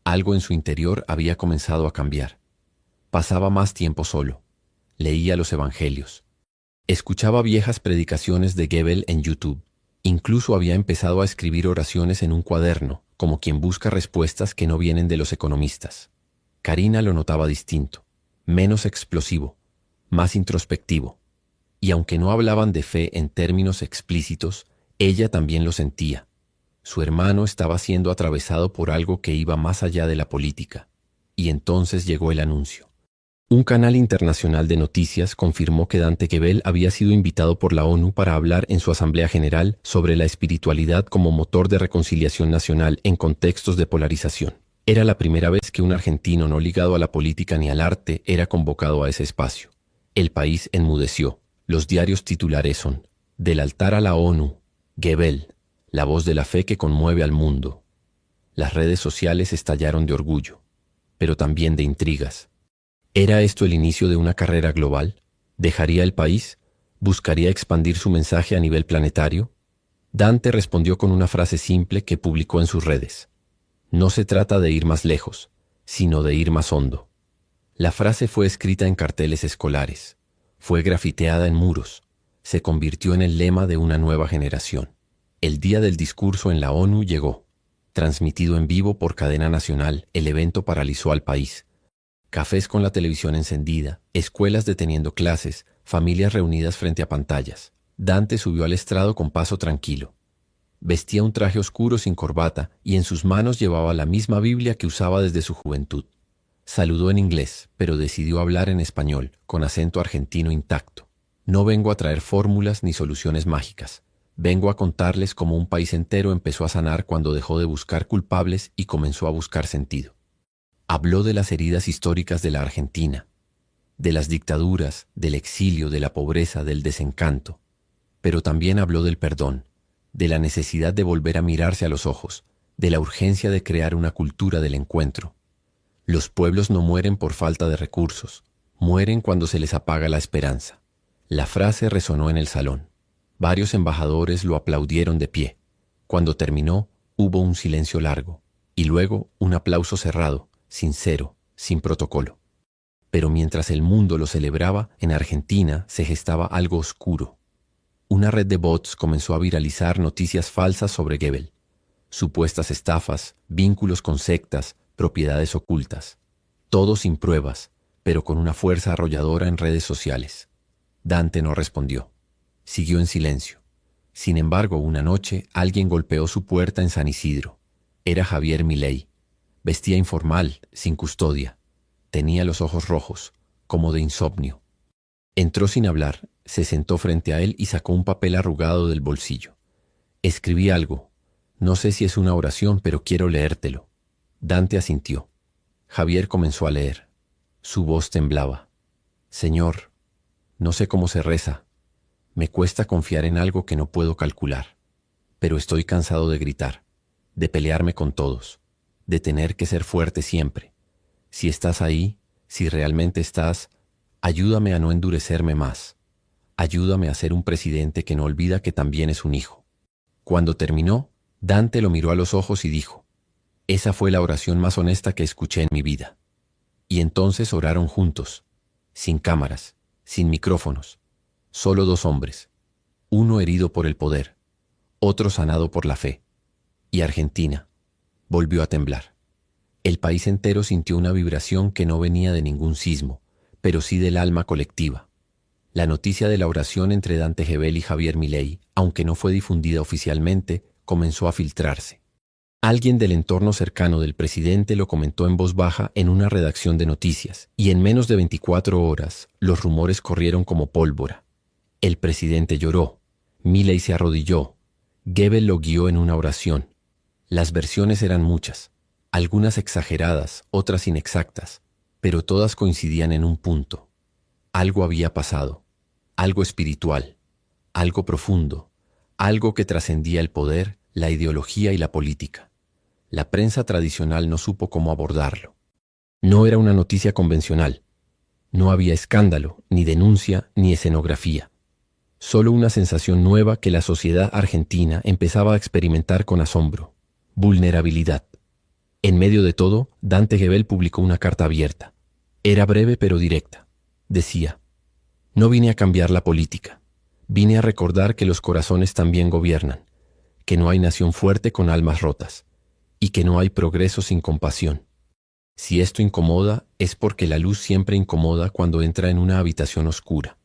Algo en su interior había comenzado a cambiar. Pasaba más tiempo solo. Leía los evangelios. Escuchaba viejas predicaciones de Gebel en YouTube. Incluso había empezado a escribir oraciones en un cuaderno, como quien busca respuestas que no vienen de los economistas. Karina lo notaba distinto, menos explosivo, más introspectivo. Y aunque no hablaban de fe en términos explícitos, ella también lo sentía. Su hermano estaba siendo atravesado por algo que iba más allá de la política. Y entonces llegó el anuncio. Un canal internacional de noticias confirmó que Dante Gebel había sido invitado por la ONU para hablar en su Asamblea General sobre la espiritualidad como motor de reconciliación nacional en contextos de polarización. Era la primera vez que un argentino no ligado a la política ni al arte era convocado a ese espacio. El país enmudeció. Los diarios titulares son: Del altar a la ONU, Gebel, la voz de la fe que conmueve al mundo. Las redes sociales estallaron de orgullo, pero también de intrigas. ¿Era esto el inicio de una carrera global? ¿Dejaría el país? ¿Buscaría expandir su mensaje a nivel planetario? Dante respondió con una frase simple que publicó en sus redes: No se trata de ir más lejos, sino de ir más hondo. La frase fue escrita en carteles escolares, fue grafiteada en muros, se convirtió en el lema de una nueva generación. El día del discurso en la ONU llegó. Transmitido en vivo por cadena nacional, el evento paralizó al país. Cafés con la televisión encendida, escuelas deteniendo clases, familias reunidas frente a pantallas. Dante subió al estrado con paso tranquilo. Vestía un traje oscuro sin corbata y en sus manos llevaba la misma Biblia que usaba desde su juventud. Saludó en inglés, pero decidió hablar en español, con acento argentino intacto. No vengo a traer fórmulas ni soluciones mágicas. Vengo a contarles cómo un país entero empezó a sanar cuando dejó de buscar culpables y comenzó a buscar sentido. Habló de las heridas históricas de la Argentina, de las dictaduras, del exilio, de la pobreza, del desencanto. Pero también habló del perdón, de la necesidad de volver a mirarse a los ojos, de la urgencia de crear una cultura del encuentro. Los pueblos no mueren por falta de recursos, mueren cuando se les apaga la esperanza. La frase resonó en el salón. Varios embajadores lo aplaudieron de pie. Cuando terminó, hubo un silencio largo, y luego un aplauso cerrado, sincero, sin protocolo. Pero mientras el mundo lo celebraba, en Argentina se gestaba algo oscuro. Una red de bots comenzó a viralizar noticias falsas sobre Goebbels, supuestas estafas, vínculos con sectas, propiedades ocultas. Todo sin pruebas, pero con una fuerza arrolladora en redes sociales. Dante no respondió. Siguió en silencio. Sin embargo, una noche alguien golpeó su puerta en San Isidro. Era Javier Milei. Vestía informal, sin custodia. Tenía los ojos rojos, como de insomnio. Entró sin hablar, se sentó frente a él y sacó un papel arrugado del bolsillo. Escribí algo. No sé si es una oración, pero quiero leértelo. Dante asintió. Javier comenzó a leer. Su voz temblaba. Señor, no sé cómo se reza. Me cuesta confiar en algo que no puedo calcular. Pero estoy cansado de gritar, de pelearme con todos, de tener que ser fuerte siempre. Si estás ahí, si realmente estás, ayúdame a no endurecerme más. Ayúdame a ser un presidente que no olvida que también es un hijo. Cuando terminó, Dante lo miró a los ojos y dijo, esa fue la oración más honesta que escuché en mi vida. Y entonces oraron juntos, sin cámaras, sin micrófonos, solo dos hombres, uno herido por el poder, otro sanado por la fe. Y Argentina volvió a temblar. El país entero sintió una vibración que no venía de ningún sismo, pero sí del alma colectiva. La noticia de la oración entre Dante Gebel y Javier Milei, aunque no fue difundida oficialmente, comenzó a filtrarse. Alguien del entorno cercano del presidente lo comentó en voz baja en una redacción de noticias, y en menos de 24 horas los rumores corrieron como pólvora. El presidente lloró, Milei se arrodilló, Goebbels lo guió en una oración. Las versiones eran muchas, algunas exageradas, otras inexactas, pero todas coincidían en un punto. Algo había pasado, algo espiritual, algo profundo, algo que trascendía el poder, la ideología y la política. La prensa tradicional no supo cómo abordarlo. No era una noticia convencional. No había escándalo, ni denuncia, ni escenografía. Solo una sensación nueva que la sociedad argentina empezaba a experimentar con asombro. Vulnerabilidad. En medio de todo, Dante Gebel publicó una carta abierta. Era breve pero directa. Decía, no vine a cambiar la política. Vine a recordar que los corazones también gobiernan, que no hay nación fuerte con almas rotas, y que no hay progreso sin compasión. Si esto incomoda, es porque la luz siempre incomoda cuando entra en una habitación oscura.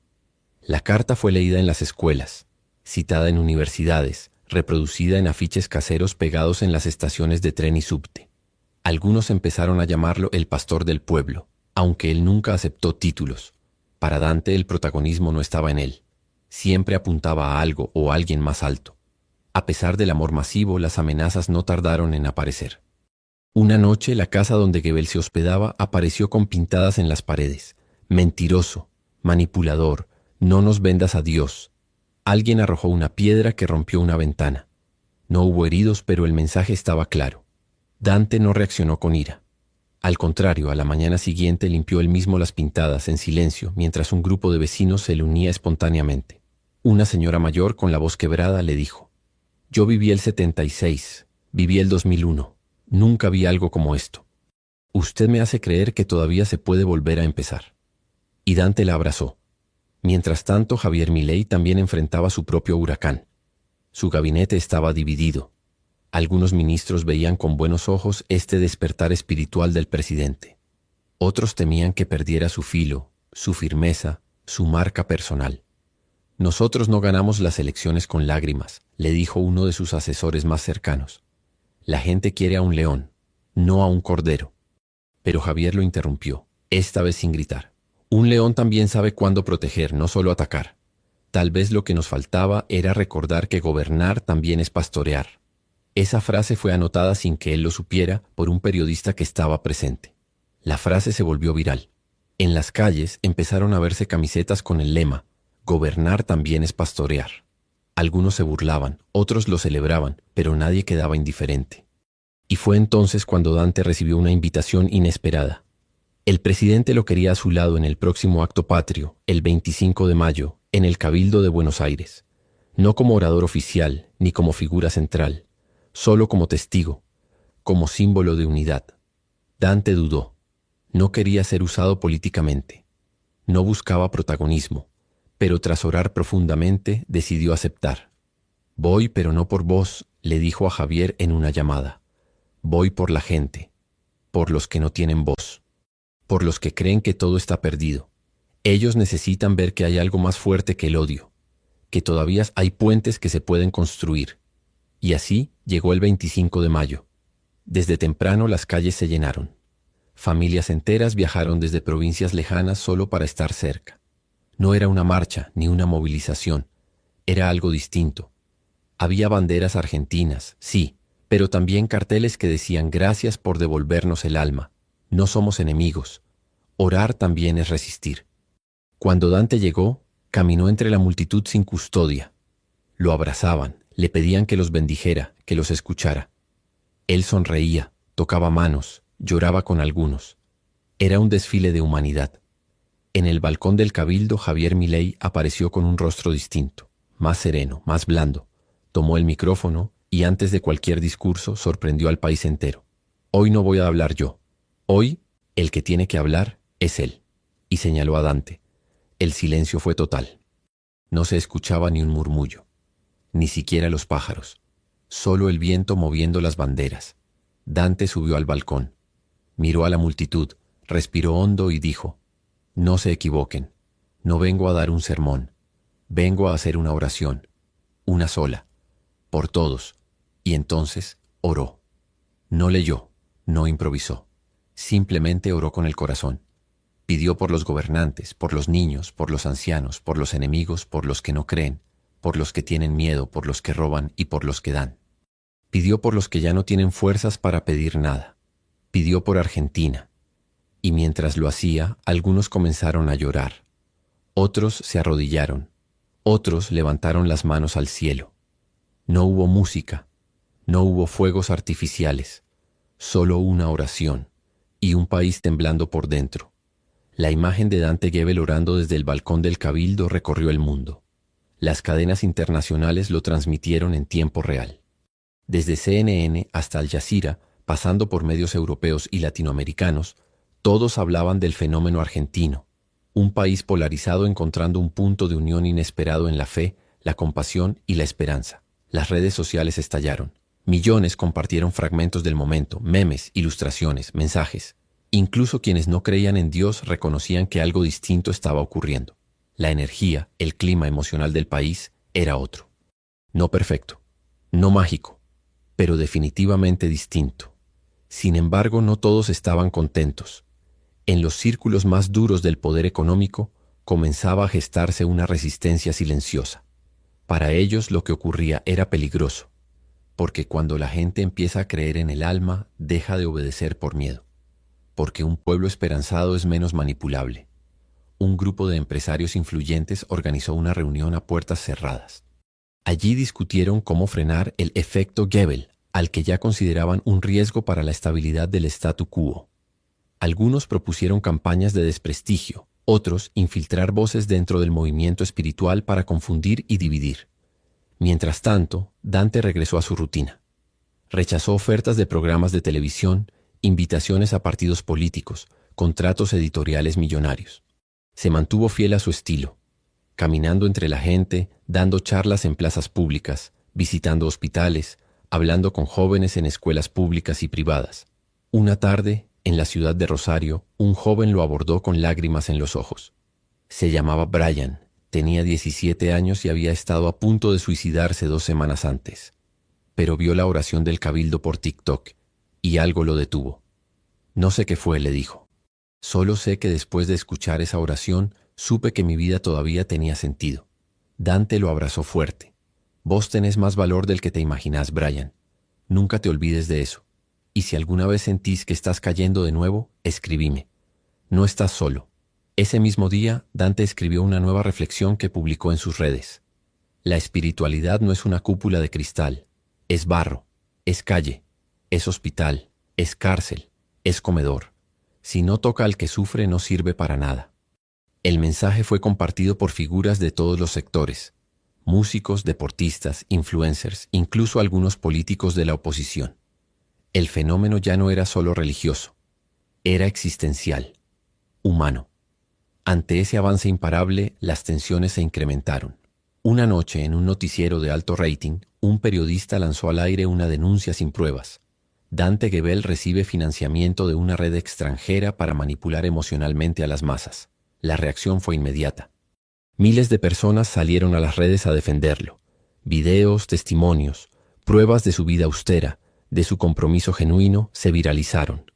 La carta fue leída en las escuelas, citada en universidades, reproducida en afiches caseros pegados en las estaciones de tren y subte. Algunos empezaron a llamarlo el pastor del pueblo, aunque él nunca aceptó títulos. Para Dante el protagonismo no estaba en él. Siempre apuntaba a algo o a alguien más alto. A pesar del amor masivo, las amenazas no tardaron en aparecer. Una noche, la casa donde Goebbels se hospedaba apareció con pintadas en las paredes. Mentiroso, manipulador, no nos vendas a Dios. Alguien arrojó una piedra que rompió una ventana. No hubo heridos, pero el mensaje estaba claro. Dante no reaccionó con ira. Al contrario, a la mañana siguiente limpió él mismo las pintadas en silencio, mientras un grupo de vecinos se le unía espontáneamente. Una señora mayor con la voz quebrada le dijo, yo viví el 76, viví el 2001, nunca vi algo como esto. Usted me hace creer que todavía se puede volver a empezar. Y Dante la abrazó. Mientras tanto, Javier Milei también enfrentaba su propio huracán. Su gabinete estaba dividido. Algunos ministros veían con buenos ojos este despertar espiritual del presidente. Otros temían que perdiera su filo, su firmeza, su marca personal. Nosotros no ganamos las elecciones con lágrimas, le dijo uno de sus asesores más cercanos. La gente quiere a un león, no a un cordero. Pero Javier lo interrumpió, esta vez sin gritar. Un león también sabe cuándo proteger, no solo atacar. Tal vez lo que nos faltaba era recordar que gobernar también es pastorear. Esa frase fue anotada sin que él lo supiera por un periodista que estaba presente. La frase se volvió viral. En las calles empezaron a verse camisetas con el lema «Gobernar también es pastorear». Algunos se burlaban, otros lo celebraban, pero nadie quedaba indiferente. Y fue entonces cuando Dante recibió una invitación inesperada. El presidente lo quería a su lado en el próximo acto patrio, el 25 de mayo, en el Cabildo de Buenos Aires. No como orador oficial, ni como figura central, solo como testigo, como símbolo de unidad. Dante dudó. No quería ser usado políticamente. No buscaba protagonismo, pero tras orar profundamente decidió aceptar. Voy, pero no por vos, le dijo a Javier en una llamada. Voy por la gente, por los que no tienen voz, por los que creen que todo está perdido. Ellos necesitan ver que hay algo más fuerte que el odio, que todavía hay puentes que se pueden construir. Y así llegó el 25 de mayo. Desde temprano las calles se llenaron. Familias enteras viajaron desde provincias lejanas solo para estar cerca. No era una marcha ni una movilización, era algo distinto. Había banderas argentinas, sí, pero también carteles que decían gracias por devolvernos el alma. No somos enemigos. Orar también es resistir. Cuando Dante llegó, caminó entre la multitud sin custodia. Lo abrazaban, le pedían que los bendijera, que los escuchara. Él sonreía, tocaba manos, lloraba con algunos. Era un desfile de humanidad. En el balcón del Cabildo, Javier Milei apareció con un rostro distinto, más sereno, más blando. Tomó el micrófono y antes de cualquier discurso sorprendió al país entero. Hoy no voy a hablar yo. Hoy, el que tiene que hablar es él. Y señaló a Dante. El silencio fue total. No se escuchaba ni un murmullo, ni siquiera los pájaros. Solo el viento moviendo las banderas. Dante subió al balcón. Miró a la multitud, respiró hondo y dijo: no se equivoquen, no vengo a dar un sermón, vengo a hacer una oración, una sola, por todos. Y entonces oró. No leyó, no improvisó, simplemente oró con el corazón. Pidió por los gobernantes, por los niños, por los ancianos, por los enemigos, por los que no creen, por los que tienen miedo, por los que roban y por los que dan. Pidió por los que ya no tienen fuerzas para pedir nada. Pidió por Argentina. Y mientras lo hacía, algunos comenzaron a llorar. Otros se arrodillaron. Otros levantaron las manos al cielo. No hubo música. No hubo fuegos artificiales. Solo una oración. Y un país temblando por dentro. La imagen de Dante Gebel orando desde el balcón del Cabildo recorrió el mundo. Las cadenas internacionales lo transmitieron en tiempo real. Desde CNN hasta Al Jazeera, pasando por medios europeos y latinoamericanos, todos hablaban del fenómeno argentino, un país polarizado encontrando un punto de unión inesperado en la fe, la compasión y la esperanza. Las redes sociales estallaron. Millones compartieron fragmentos del momento, memes, ilustraciones, mensajes. Incluso quienes no creían en Dios reconocían que algo distinto estaba ocurriendo. La energía, el clima emocional del país era otro. No perfecto, no mágico, pero definitivamente distinto. Sin embargo, no todos estaban contentos. En los círculos más duros del poder económico comenzaba a gestarse una resistencia silenciosa. Para ellos lo que ocurría era peligroso, porque cuando la gente empieza a creer en el alma, deja de obedecer por miedo. Porque un pueblo esperanzado es menos manipulable. Un grupo de empresarios influyentes organizó una reunión a puertas cerradas. Allí discutieron cómo frenar el efecto Gebel, al que ya consideraban un riesgo para la estabilidad del statu quo. Algunos propusieron campañas de desprestigio, otros infiltrar voces dentro del movimiento espiritual para confundir y dividir. Mientras tanto, Dante regresó a su rutina. Rechazó ofertas de programas de televisión, invitaciones a partidos políticos, contratos editoriales millonarios. Se mantuvo fiel a su estilo, caminando entre la gente, dando charlas en plazas públicas, visitando hospitales, hablando con jóvenes en escuelas públicas y privadas. Una tarde, en la ciudad de Rosario, un joven lo abordó con lágrimas en los ojos. Se llamaba Brian, tenía 17 años y había estado a punto de suicidarse 2 semanas antes. Pero vio la oración del Cabildo por TikTok y algo lo detuvo. No sé qué fue, le dijo. Solo sé que después de escuchar esa oración, supe que mi vida todavía tenía sentido. Dante lo abrazó fuerte. Vos tenés más valor del que te imaginás, Brian. Nunca te olvides de eso. Y si alguna vez sentís que estás cayendo de nuevo, escribime. No estás solo. Ese mismo día, Dante escribió una nueva reflexión que publicó en sus redes. La espiritualidad no es una cúpula de cristal. Es barro, es calle, es hospital, es cárcel, es comedor. Si no toca al que sufre, no sirve para nada. El mensaje fue compartido por figuras de todos los sectores. Músicos, deportistas, influencers, incluso algunos políticos de la oposición. El fenómeno ya no era solo religioso, era existencial, humano. Ante ese avance imparable, las tensiones se incrementaron. Una noche, en un noticiero de alto rating, un periodista lanzó al aire una denuncia sin pruebas. Dante Gebel recibe financiamiento de una red extranjera para manipular emocionalmente a las masas. La reacción fue inmediata. Miles de personas salieron a las redes a defenderlo. Videos, testimonios, pruebas de su vida austera, de su compromiso genuino, se viralizaron.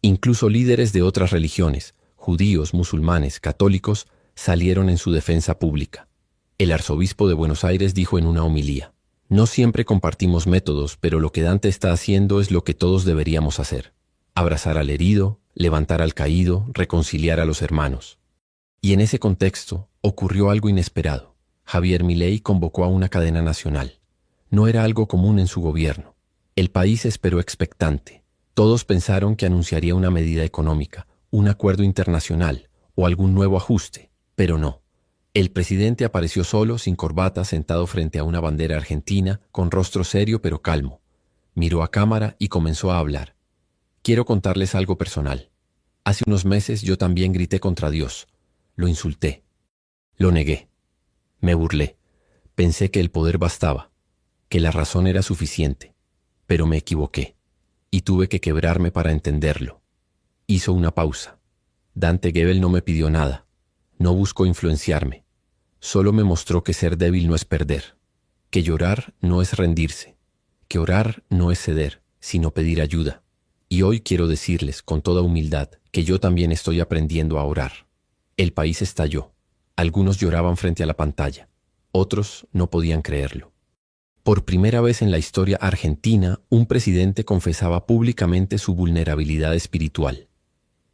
Incluso líderes de otras religiones, judíos, musulmanes, católicos, salieron en su defensa pública. El arzobispo de Buenos Aires dijo en una homilía: no siempre compartimos métodos, pero lo que Dante está haciendo es lo que todos deberíamos hacer. Abrazar al herido, levantar al caído, reconciliar a los hermanos. Y en ese contexto ocurrió algo inesperado. Javier Milei convocó a una cadena nacional. No era algo común en su gobierno. El país esperó expectante. Todos pensaron que anunciaría una medida económica, un acuerdo internacional o algún nuevo ajuste, pero no. El presidente apareció solo, sin corbata, sentado frente a una bandera argentina, con rostro serio pero calmo. Miró a cámara y comenzó a hablar. Quiero contarles algo personal. Hace unos meses yo también grité contra Dios. Lo insulté. Lo negué. Me burlé. Pensé que el poder bastaba, que la razón era suficiente. Pero me equivoqué. Y tuve que quebrarme para entenderlo. Hizo una pausa. Dante Gebel no me pidió nada. No buscó influenciarme. Solo me mostró que ser débil no es perder. Que llorar no es rendirse. Que orar no es ceder, sino pedir ayuda. Y hoy quiero decirles, con toda humildad, que yo también estoy aprendiendo a orar. El país estalló. Algunos lloraban frente a la pantalla. Otros no podían creerlo. Por primera vez en la historia argentina, un presidente confesaba públicamente su vulnerabilidad espiritual.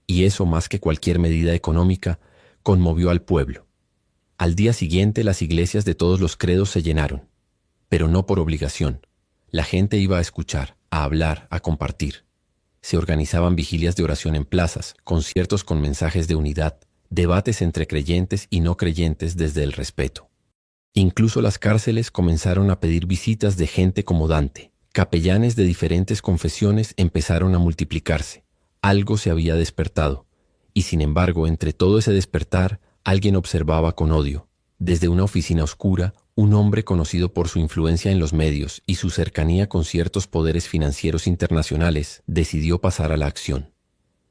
Y eso, más que cualquier medida económica, conmovió al pueblo. Al día siguiente, las iglesias de todos los credos se llenaron. Pero no por obligación. La gente iba a escuchar, a hablar, a compartir. Se organizaban vigilias de oración en plazas, conciertos con mensajes de unidad, debates entre creyentes y no creyentes desde el respeto. Incluso las cárceles comenzaron a pedir visitas de gente como Dante. Capellanes de diferentes confesiones empezaron a multiplicarse. Algo se había despertado. Y sin embargo, entre todo ese despertar, alguien observaba con odio. Desde una oficina oscura, un hombre conocido por su influencia en los medios y su cercanía con ciertos poderes financieros internacionales, decidió pasar a la acción.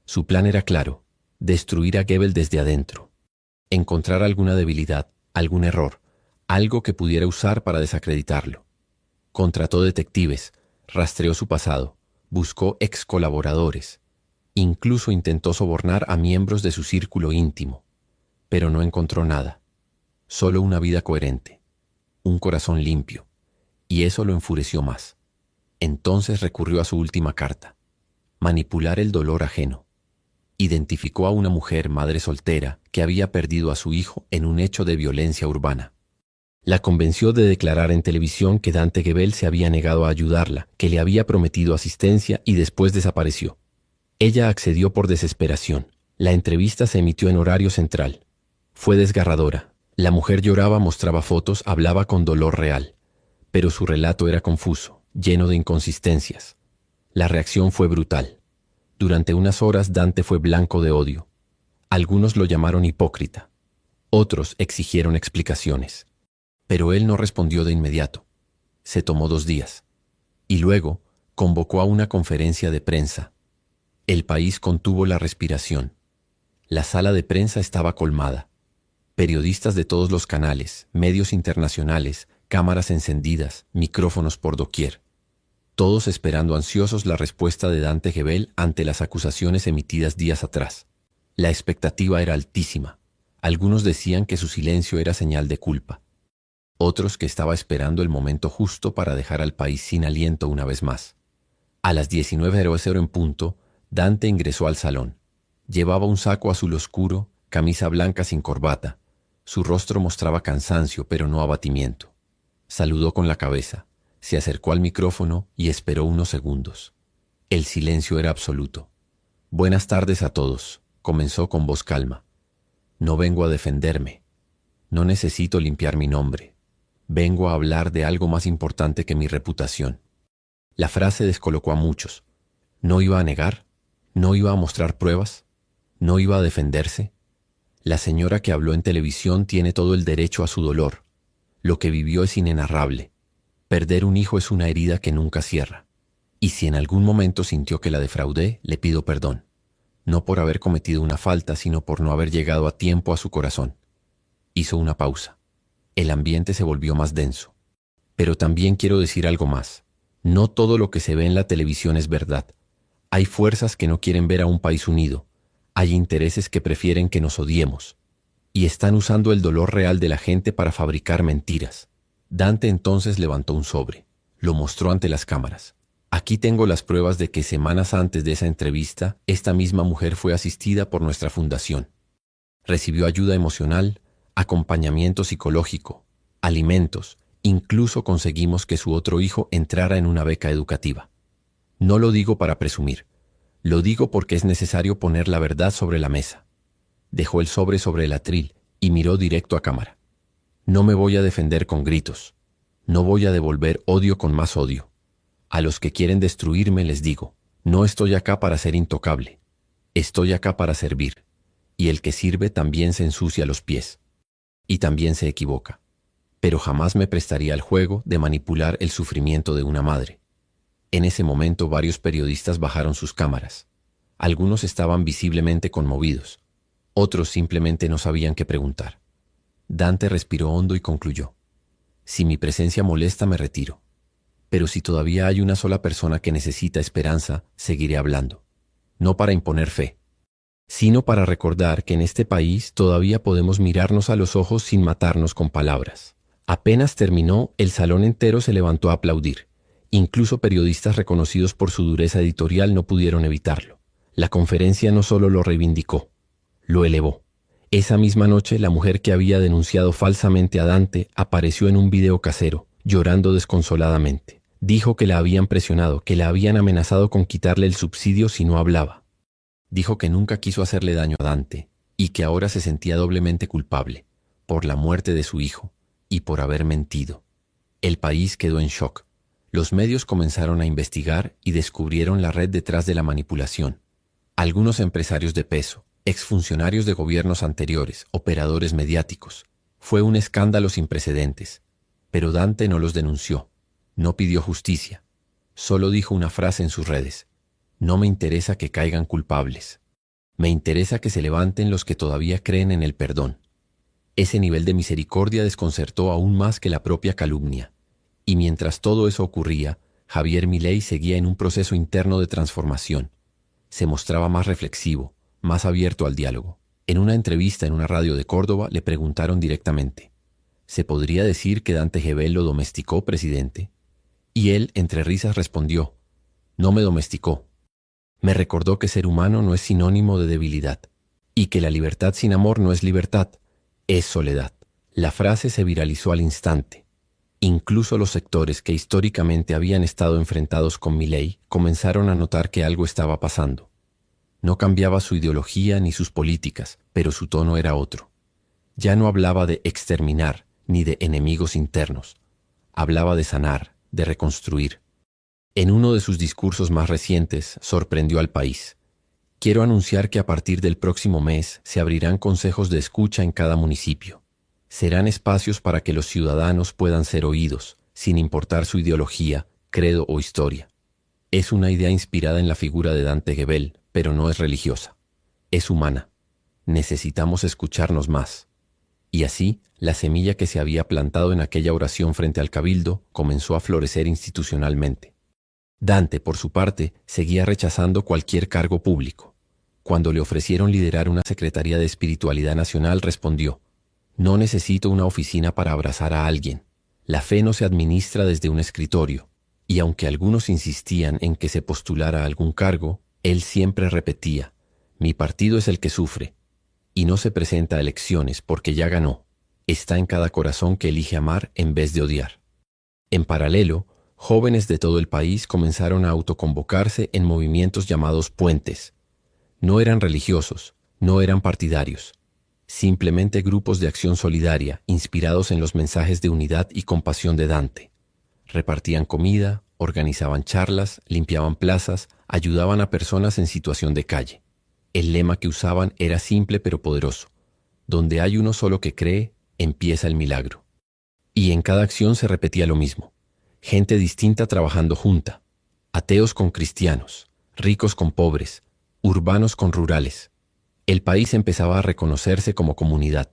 Su plan era claro: destruir a Gebel desde adentro. Encontrar alguna debilidad, algún error, algo que pudiera usar para desacreditarlo. Contrató detectives, rastreó su pasado, buscó ex colaboradores. Incluso intentó sobornar a miembros de su círculo íntimo. Pero no encontró nada. Solo una vida coherente. Un corazón limpio. Y eso lo enfureció más. Entonces recurrió a su última carta: manipular el dolor ajeno. Identificó a una mujer, madre soltera, que había perdido a su hijo en un hecho de violencia urbana. La convenció de declarar en televisión que Dante Gebel se había negado a ayudarla, que le había prometido asistencia y después desapareció. Ella accedió por desesperación. La entrevista se emitió en horario central. Fue desgarradora. La mujer lloraba, mostraba fotos, hablaba con dolor real. Pero su relato era confuso, lleno de inconsistencias. La reacción fue brutal. Durante unas horas Dante fue blanco de odio. Algunos lo llamaron hipócrita. Otros exigieron explicaciones. Pero él no respondió de inmediato. Se tomó 2 días. y luego convocó a una conferencia de prensa. El país contuvo la respiración. La sala de prensa estaba colmada. Periodistas de todos los canales, medios internacionales, cámaras encendidas, micrófonos por doquier. Todos esperando ansiosos la respuesta de Dante Gebel ante las acusaciones emitidas días atrás. La expectativa era altísima. Algunos decían que su silencio era señal de culpa. Otros que estaba esperando el momento justo para dejar al país sin aliento una vez más. A las 19:00 en punto, Dante ingresó al salón. Llevaba un saco azul oscuro, camisa blanca sin corbata. Su rostro mostraba cansancio, pero no abatimiento. Saludó con la cabeza, se acercó al micrófono y esperó unos segundos. El silencio era absoluto. «Buenas tardes a todos», comenzó con voz calma. «No vengo a defenderme. No necesito limpiar mi nombre. Vengo a hablar de algo más importante que mi reputación». La frase descolocó a muchos. ¿No iba a negar? ¿No iba a mostrar pruebas? ¿No iba a defenderse? La señora que habló en televisión tiene todo el derecho a su dolor. Lo que vivió es inenarrable. Perder un hijo es una herida que nunca cierra. Y si en algún momento sintió que la defraudé, le pido perdón. No por haber cometido una falta, sino por no haber llegado a tiempo a su corazón. Hizo una pausa. El ambiente se volvió más denso. Pero también quiero decir algo más. No todo lo que se ve en la televisión es verdad. Hay fuerzas que no quieren ver a un país unido. Hay intereses que prefieren que nos odiemos. Y están usando el dolor real de la gente para fabricar mentiras. Dante entonces levantó un sobre. Lo mostró ante las cámaras. Aquí tengo las pruebas de que semanas antes de esa entrevista, esta misma mujer fue asistida por nuestra fundación. Recibió ayuda emocional, acompañamiento psicológico, alimentos, incluso conseguimos que su otro hijo entrara en una beca educativa. No lo digo para presumir, lo digo porque es necesario poner la verdad sobre la mesa. Dejó el sobre el atril y miró directo a cámara. No me voy a defender con gritos, no voy a devolver odio con más odio. A los que quieren destruirme les digo, no estoy acá para ser intocable, estoy acá para servir, y el que sirve también se ensucia los pies, y también se equivoca, pero jamás me prestaría al juego de manipular el sufrimiento de una madre. En ese momento varios periodistas bajaron sus cámaras. Algunos estaban visiblemente conmovidos, otros simplemente no sabían qué preguntar. Dante respiró hondo y concluyó, si mi presencia molesta me retiro. Pero si todavía hay una sola persona que necesita esperanza, seguiré hablando. No para imponer fe, sino para recordar que en este país todavía podemos mirarnos a los ojos sin matarnos con palabras. Apenas terminó, el salón entero se levantó a aplaudir. Incluso periodistas reconocidos por su dureza editorial no pudieron evitarlo. La conferencia no solo lo reivindicó, lo elevó. Esa misma noche, la mujer que había denunciado falsamente a Dante apareció en un video casero, llorando desconsoladamente. Dijo que la habían presionado, que la habían amenazado con quitarle el subsidio si no hablaba. Dijo que nunca quiso hacerle daño a Dante y que ahora se sentía doblemente culpable por la muerte de su hijo y por haber mentido. El país quedó en shock. Los medios comenzaron a investigar y descubrieron la red detrás de la manipulación. Algunos empresarios de peso, exfuncionarios de gobiernos anteriores, operadores mediáticos. Fue un escándalo sin precedentes. Pero Dante no los denunció. No pidió justicia, solo dijo una frase en sus redes. No me interesa que caigan culpables. Me interesa que se levanten los que todavía creen en el perdón. Ese nivel de misericordia desconcertó aún más que la propia calumnia. Y mientras todo eso ocurría, Javier Milei seguía en un proceso interno de transformación. Se mostraba más reflexivo, más abierto al diálogo. En una entrevista en una radio de Córdoba le preguntaron directamente, ¿se podría decir que Dante Gebel lo domesticó, presidente? Y él, entre risas, respondió, no me domesticó. Me recordó que ser humano no es sinónimo de debilidad, y que la libertad sin amor no es libertad, es soledad. La frase se viralizó al instante. Incluso los sectores que históricamente habían estado enfrentados con Milei comenzaron a notar que algo estaba pasando. No cambiaba su ideología ni sus políticas, pero su tono era otro. Ya no hablaba de exterminar ni de enemigos internos. Hablaba de sanar, de reconstruir. En uno de sus discursos más recientes, sorprendió al país. Quiero anunciar que a partir del próximo mes se abrirán consejos de escucha en cada municipio. Serán espacios para que los ciudadanos puedan ser oídos, sin importar su ideología, credo o historia. Es una idea inspirada en la figura de Dante Gebel, pero no es religiosa. Es humana. Necesitamos escucharnos más. Y así, la semilla que se había plantado en aquella oración frente al cabildo comenzó a florecer institucionalmente. Dante, por su parte, seguía rechazando cualquier cargo público. Cuando le ofrecieron liderar una Secretaría de Espiritualidad Nacional, respondió: «No necesito una oficina para abrazar a alguien. La fe no se administra desde un escritorio». Y aunque algunos insistían en que se postulara a algún cargo, él siempre repetía: «Mi partido es el que sufre». Y no se presenta a elecciones porque ya ganó. Está en cada corazón que elige amar en vez de odiar. En paralelo, jóvenes de todo el país comenzaron a autoconvocarse en movimientos llamados puentes. No eran religiosos, no eran partidarios, simplemente grupos de acción solidaria inspirados en los mensajes de unidad y compasión de Dante. Repartían comida, organizaban charlas, limpiaban plazas, ayudaban a personas en situación de calle. El lema que usaban era simple pero poderoso: donde hay uno solo que cree, empieza el milagro. Y en cada acción se repetía lo mismo: gente distinta trabajando junta, ateos con cristianos, ricos con pobres, urbanos con rurales. El país empezaba a reconocerse como comunidad,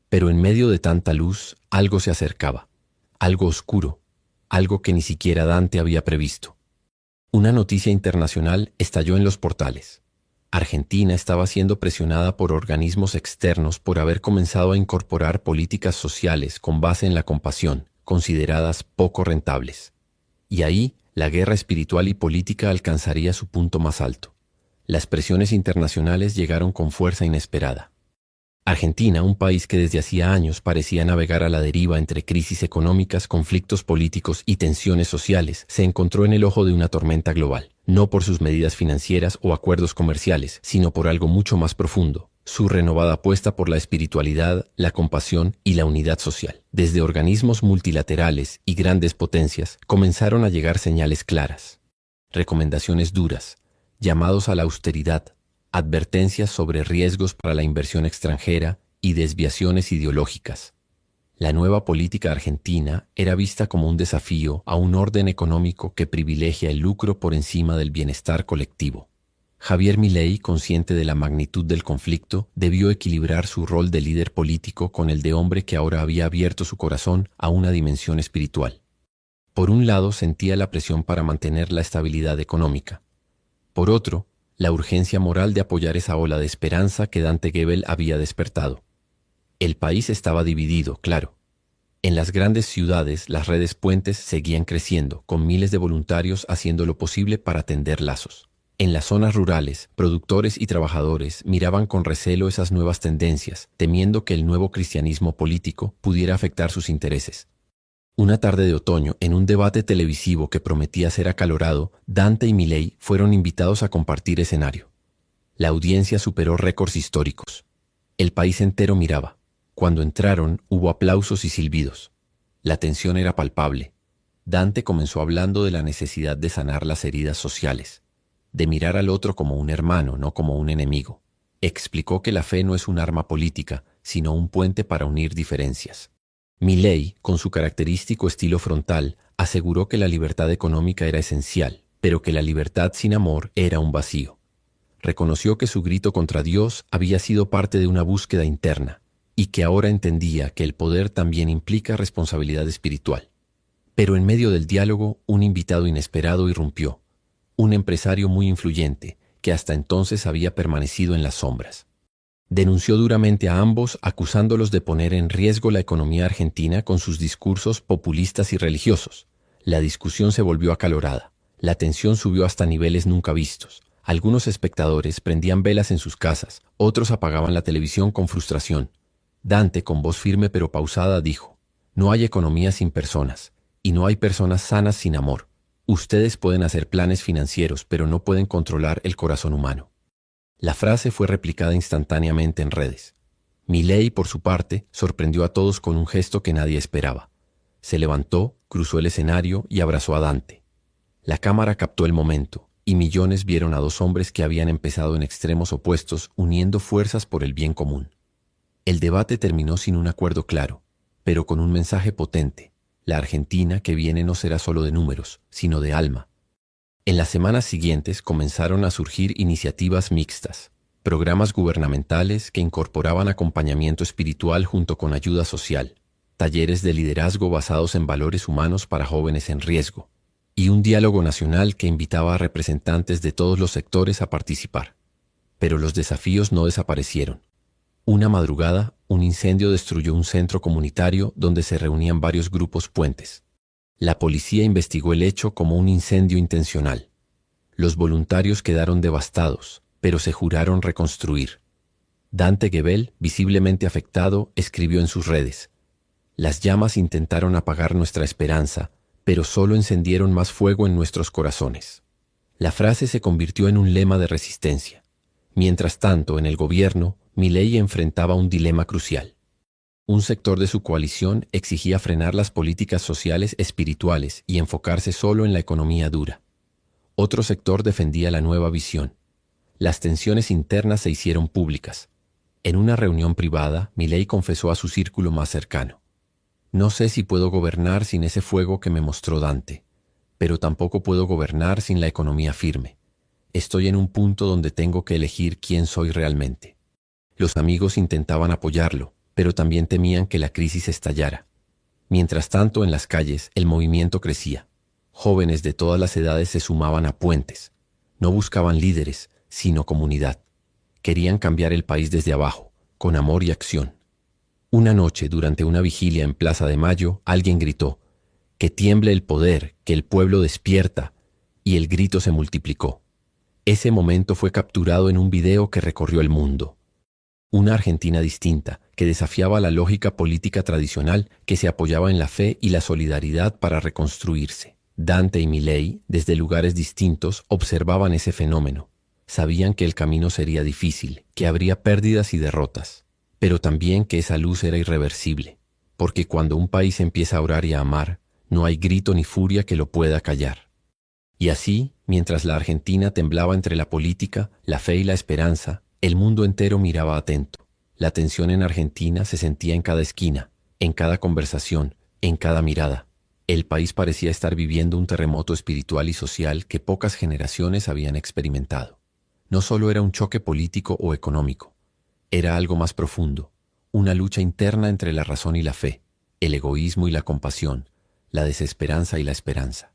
pero en medio de tanta luz algo se acercaba, algo oscuro, algo que ni siquiera Dante había previsto. Una noticia internacional estalló en los portales. Argentina estaba siendo presionada por organismos externos por haber comenzado a incorporar políticas sociales con base en la compasión, consideradas poco rentables. Y ahí, la guerra espiritual y política alcanzaría su punto más alto. Las presiones internacionales llegaron con fuerza inesperada. Argentina, un país que desde hacía años parecía navegar a la deriva entre crisis económicas, conflictos políticos y tensiones sociales, se encontró en el ojo de una tormenta global, no por sus medidas financieras o acuerdos comerciales, sino por algo mucho más profundo: su renovada apuesta por la espiritualidad, la compasión y la unidad social. Desde organismos multilaterales y grandes potencias comenzaron a llegar señales claras, recomendaciones duras, llamados a la austeridad, advertencias sobre riesgos para la inversión extranjera y desviaciones ideológicas. La nueva política argentina era vista como un desafío a un orden económico que privilegia el lucro por encima del bienestar colectivo. Javier Milei, consciente de la magnitud del conflicto, debió equilibrar su rol de líder político con el de hombre que ahora había abierto su corazón a una dimensión espiritual. Por un lado, sentía la presión para mantener la estabilidad económica. Por otro, la urgencia moral de apoyar esa ola de esperanza que Dante Gebel había despertado. El país estaba dividido, claro. En las grandes ciudades, las redes puentes seguían creciendo, con miles de voluntarios haciendo lo posible para tender lazos. En las zonas rurales, productores y trabajadores miraban con recelo esas nuevas tendencias, temiendo que el nuevo cristianismo político pudiera afectar sus intereses. Una tarde de otoño, en un debate televisivo que prometía ser acalorado, Dante y Milei fueron invitados a compartir escenario. La audiencia superó récords históricos. El país entero miraba. Cuando entraron, hubo aplausos y silbidos. La tensión era palpable. Dante comenzó hablando de la necesidad de sanar las heridas sociales, de mirar al otro como un hermano, no como un enemigo. Explicó que la fe no es un arma política, sino un puente para unir diferencias. Milei, con su característico estilo frontal, aseguró que la libertad económica era esencial, pero que la libertad sin amor era un vacío. Reconoció que su grito contra Dios había sido parte de una búsqueda interna, y que ahora entendía que el poder también implica responsabilidad espiritual. Pero en medio del diálogo, un invitado inesperado irrumpió, un empresario muy influyente, que hasta entonces había permanecido en las sombras. Denunció duramente a ambos, acusándolos de poner en riesgo la economía argentina con sus discursos populistas y religiosos. La discusión se volvió acalorada. La tensión subió hasta niveles nunca vistos. Algunos espectadores prendían velas en sus casas, otros apagaban la televisión con frustración. Dante, con voz firme pero pausada, dijo: «No hay economía sin personas, y no hay personas sanas sin amor. Ustedes pueden hacer planes financieros, pero no pueden controlar el corazón humano». La frase fue replicada instantáneamente en redes. Milei, por su parte, sorprendió a todos con un gesto que nadie esperaba. Se levantó, cruzó el escenario y abrazó a Dante. La cámara captó el momento, y millones vieron a dos hombres que habían empezado en extremos opuestos, uniendo fuerzas por el bien común. El debate terminó sin un acuerdo claro, pero con un mensaje potente: La Argentina que viene no será solo de números, sino de alma. En las semanas siguientes comenzaron a surgir iniciativas mixtas, programas gubernamentales que incorporaban acompañamiento espiritual junto con ayuda social, talleres de liderazgo basados en valores humanos para jóvenes en riesgo, y un diálogo nacional que invitaba a representantes de todos los sectores a participar. Pero los desafíos no desaparecieron. Una madrugada, un incendio destruyó un centro comunitario donde se reunían varios grupos puentes. La policía investigó el hecho como un incendio intencional. Los voluntarios quedaron devastados, pero se juraron reconstruir. Dante Gebel, visiblemente afectado, escribió en sus redes: «Las llamas intentaron apagar nuestra esperanza, pero solo encendieron más fuego en nuestros corazones». La frase se convirtió en un lema de resistencia. Mientras tanto, en el gobierno, Milei enfrentaba un dilema crucial. Un sector de su coalición exigía frenar las políticas sociales espirituales y enfocarse solo en la economía dura. Otro sector defendía la nueva visión. Las tensiones internas se hicieron públicas. En una reunión privada, Milei confesó a su círculo más cercano: «No sé si puedo gobernar sin ese fuego que me mostró Dante, pero tampoco puedo gobernar sin la economía firme. Estoy en un punto donde tengo que elegir quién soy realmente». Los amigos intentaban apoyarlo, pero también temían que la crisis estallara. Mientras tanto, en las calles, el movimiento crecía. Jóvenes de todas las edades se sumaban a puentes. No buscaban líderes, sino comunidad. Querían cambiar el país desde abajo, con amor y acción. Una noche, durante una vigilia en Plaza de Mayo, alguien gritó: «Que tiemble el poder, que el pueblo despierta», y el grito se multiplicó. Ese momento fue capturado en un video que recorrió el mundo. Una Argentina distinta, que desafiaba la lógica política tradicional, que se apoyaba en la fe y la solidaridad para reconstruirse. Dante y Milei, desde lugares distintos, observaban ese fenómeno. Sabían que el camino sería difícil, que habría pérdidas y derrotas, pero también que esa luz era irreversible, porque cuando un país empieza a orar y a amar, no hay grito ni furia que lo pueda callar. Y así, mientras la Argentina temblaba entre la política, la fe y la esperanza, el mundo entero miraba atento. La tensión en Argentina se sentía en cada esquina, en cada conversación, en cada mirada. El país parecía estar viviendo un terremoto espiritual y social que pocas generaciones habían experimentado. No solo era un choque político o económico, era algo más profundo, una lucha interna entre la razón y la fe, el egoísmo y la compasión, la desesperanza y la esperanza.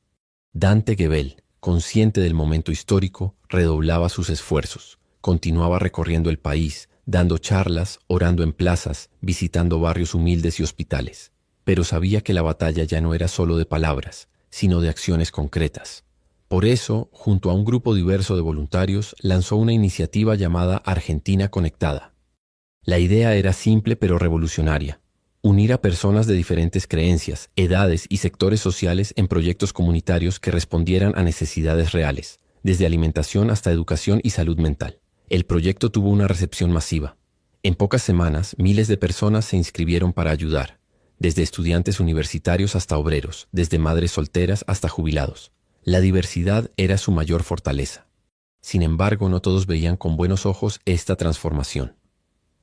Dante Gebel, consciente del momento histórico, redoblaba sus esfuerzos. Continuaba recorriendo el país, dando charlas, orando en plazas, visitando barrios humildes y hospitales. Pero sabía que la batalla ya no era solo de palabras, sino de acciones concretas. Por eso, junto a un grupo diverso de voluntarios, lanzó una iniciativa llamada Argentina Conectada. La idea era simple pero revolucionaria: unir a personas de diferentes creencias, edades y sectores sociales en proyectos comunitarios que respondieran a necesidades reales, desde alimentación hasta educación y salud mental. El proyecto tuvo una recepción masiva. En pocas semanas, miles de personas se inscribieron para ayudar, desde estudiantes universitarios hasta obreros, desde madres solteras hasta jubilados. La diversidad era su mayor fortaleza. Sin embargo, no todos veían con buenos ojos esta transformación.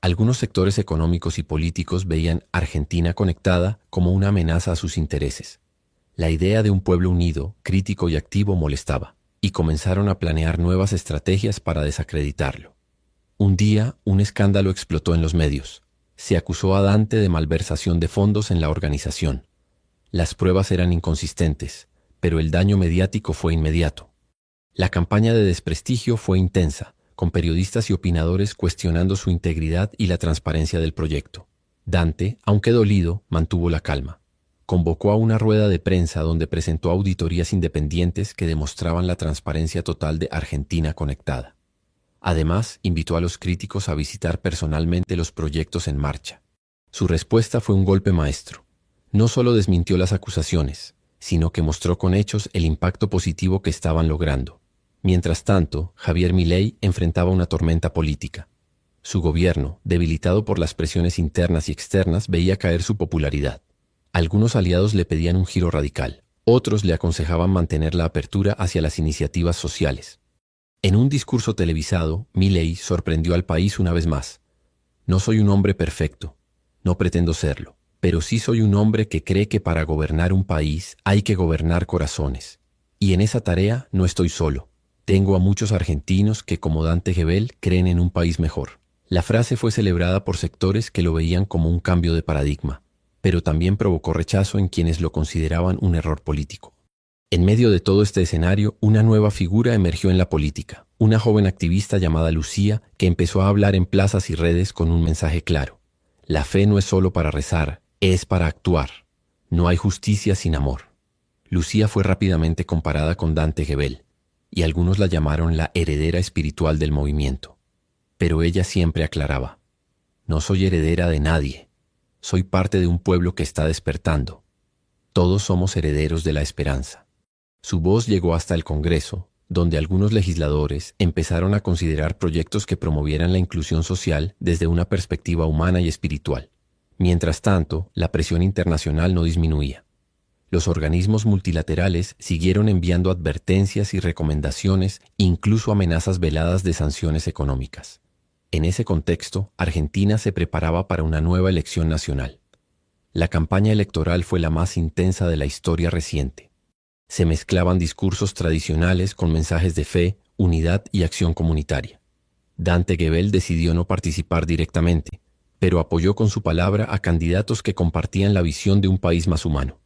Algunos sectores económicos y políticos veían Argentina Conectada como una amenaza a sus intereses. La idea de un pueblo unido, crítico y activo molestaba, y comenzaron a planear nuevas estrategias para desacreditarlo. Un día, un escándalo explotó en los medios. Se acusó a Dante de malversación de fondos en la organización. Las pruebas eran inconsistentes, pero el daño mediático fue inmediato. La campaña de desprestigio fue intensa, con periodistas y opinadores cuestionando su integridad y la transparencia del proyecto. Dante, aunque dolido, mantuvo la calma. Convocó a una rueda de prensa donde presentó auditorías independientes que demostraban la transparencia total de Argentina Conectada. Además, invitó a los críticos a visitar personalmente los proyectos en marcha. Su respuesta fue un golpe maestro. No solo desmintió las acusaciones, sino que mostró con hechos el impacto positivo que estaban logrando. Mientras tanto, Javier Milei enfrentaba una tormenta política. Su gobierno, debilitado por las presiones internas y externas, veía caer su popularidad. Algunos aliados le pedían un giro radical, otros le aconsejaban mantener la apertura hacia las iniciativas sociales. En un discurso televisado, Milei sorprendió al país una vez más. «No soy un hombre perfecto, no pretendo serlo, pero sí soy un hombre que cree que para gobernar un país hay que gobernar corazones. Y en esa tarea no estoy solo. Tengo a muchos argentinos que, como Dante Gebel, creen en un país mejor. La frase fue celebrada por sectores que lo veían como un cambio de paradigma, pero también provocó rechazo en quienes lo consideraban un error político. En medio de todo este escenario, una nueva figura emergió en la política, una joven activista llamada Lucía, que empezó a hablar en plazas y redes con un mensaje claro. La fe no es solo para rezar, es para actuar. No hay justicia sin amor. Lucía fue rápidamente comparada con Dante Gebel, y algunos la llamaron la heredera espiritual del movimiento. Pero ella siempre aclaraba: no soy heredera de nadie, soy parte de un pueblo que está despertando. Todos somos herederos de la esperanza. Su voz llegó hasta el Congreso, donde algunos legisladores empezaron a considerar proyectos que promovieran la inclusión social desde una perspectiva humana y espiritual. Mientras tanto, la presión internacional no disminuía. Los organismos multilaterales siguieron enviando advertencias y recomendaciones, incluso amenazas veladas de sanciones económicas. En ese contexto, Argentina se preparaba para una nueva elección nacional. La campaña electoral fue la más intensa de la historia reciente. Se mezclaban discursos tradicionales con mensajes de fe, unidad y acción comunitaria. Dante Gebel decidió no participar directamente, pero apoyó con su palabra a candidatos que compartían la visión de un país más humano.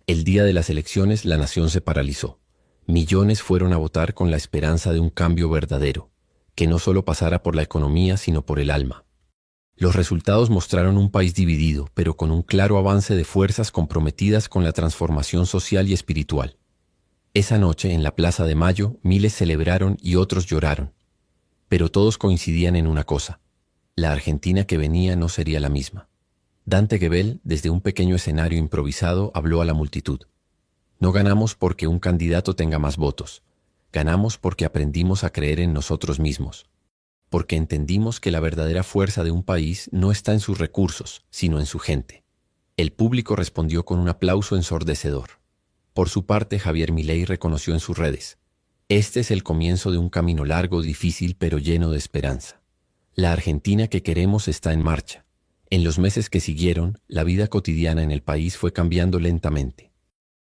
El día de las elecciones, la nación se paralizó. Millones fueron a votar con la esperanza de un cambio verdadero, que no solo pasara por la economía, sino por el alma. Los resultados mostraron un país dividido, pero con un claro avance de fuerzas comprometidas con la transformación social y espiritual. Esa noche, en la Plaza de Mayo, miles celebraron y otros lloraron. Pero todos coincidían en una cosa: la Argentina que venía no sería la misma. Dante Gebel, desde un pequeño escenario improvisado, habló a la multitud. No ganamos porque un candidato tenga más votos. Ganamos porque aprendimos a creer en nosotros mismos. Porque entendimos que la verdadera fuerza de un país no está en sus recursos, sino en su gente. El público respondió con un aplauso ensordecedor. Por su parte, Javier Milei reconoció en sus redes: este es el comienzo de un camino largo, difícil, pero lleno de esperanza. La Argentina que queremos está en marcha. En los meses que siguieron, la vida cotidiana en el país fue cambiando lentamente.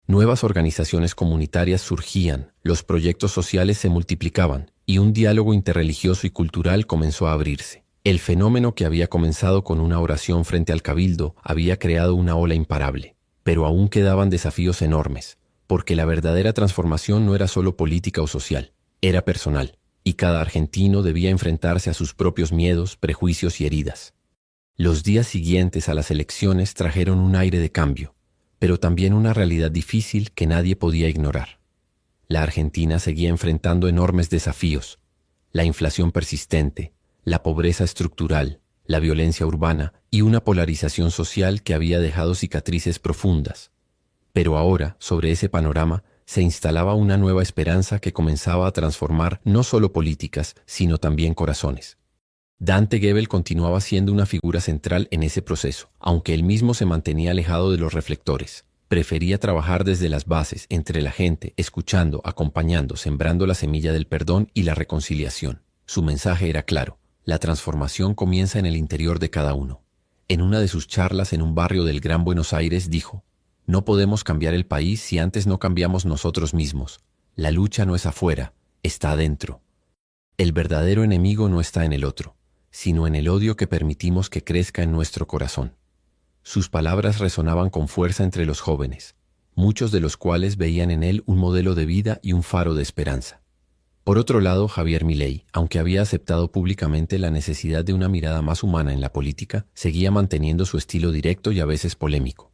Nuevas organizaciones comunitarias surgían, los proyectos sociales se multiplicaban y un diálogo interreligioso y cultural comenzó a abrirse. El fenómeno que había comenzado con una oración frente al cabildo había creado una ola imparable, pero aún quedaban desafíos enormes, porque la verdadera transformación no era solo política o social, era personal, y cada argentino debía enfrentarse a sus propios miedos, prejuicios y heridas. Los días siguientes a las elecciones trajeron un aire de cambio, pero también una realidad difícil que nadie podía ignorar. La Argentina seguía enfrentando enormes desafíos: la inflación persistente, la pobreza estructural, la violencia urbana y una polarización social que había dejado cicatrices profundas. Pero ahora, sobre ese panorama, se instalaba una nueva esperanza que comenzaba a transformar no solo políticas, sino también corazones. Dante Gebel continuaba siendo una figura central en ese proceso, aunque él mismo se mantenía alejado de los reflectores. Prefería trabajar desde las bases, entre la gente, escuchando, acompañando, sembrando la semilla del perdón y la reconciliación. Su mensaje era claro: la transformación comienza en el interior de cada uno. En una de sus charlas en un barrio del Gran Buenos Aires dijo: no podemos cambiar el país si antes no cambiamos nosotros mismos. La lucha no es afuera, está adentro. El verdadero enemigo no está en el otro, sino en el odio que permitimos que crezca en nuestro corazón. Sus palabras resonaban con fuerza entre los jóvenes, muchos de los cuales veían en él un modelo de vida y un faro de esperanza. Por otro lado, Javier Milei, aunque había aceptado públicamente la necesidad de una mirada más humana en la política, seguía manteniendo su estilo directo y a veces polémico.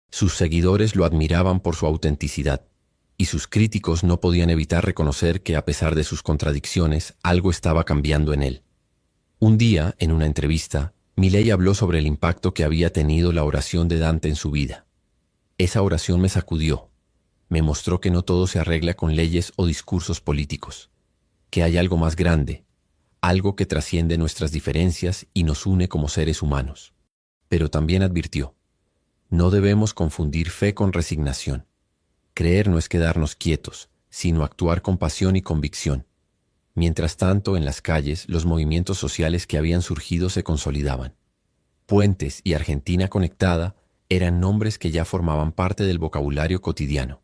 Sus seguidores lo admiraban por su autenticidad, y sus críticos no podían evitar reconocer que, a pesar de sus contradicciones, algo estaba cambiando en él. Un día, en una entrevista, Milei habló sobre el impacto que había tenido la oración de Dante en su vida. Esa oración me sacudió, me mostró que no todo se arregla con leyes o discursos políticos, que hay algo más grande, algo que trasciende nuestras diferencias y nos une como seres humanos. Pero también advirtió: no debemos confundir fe con resignación. Creer no es quedarnos quietos, sino actuar con pasión y convicción. Mientras tanto, en las calles, los movimientos sociales que habían surgido se consolidaban. Puentes y Argentina Conectada eran nombres que ya formaban parte del vocabulario cotidiano.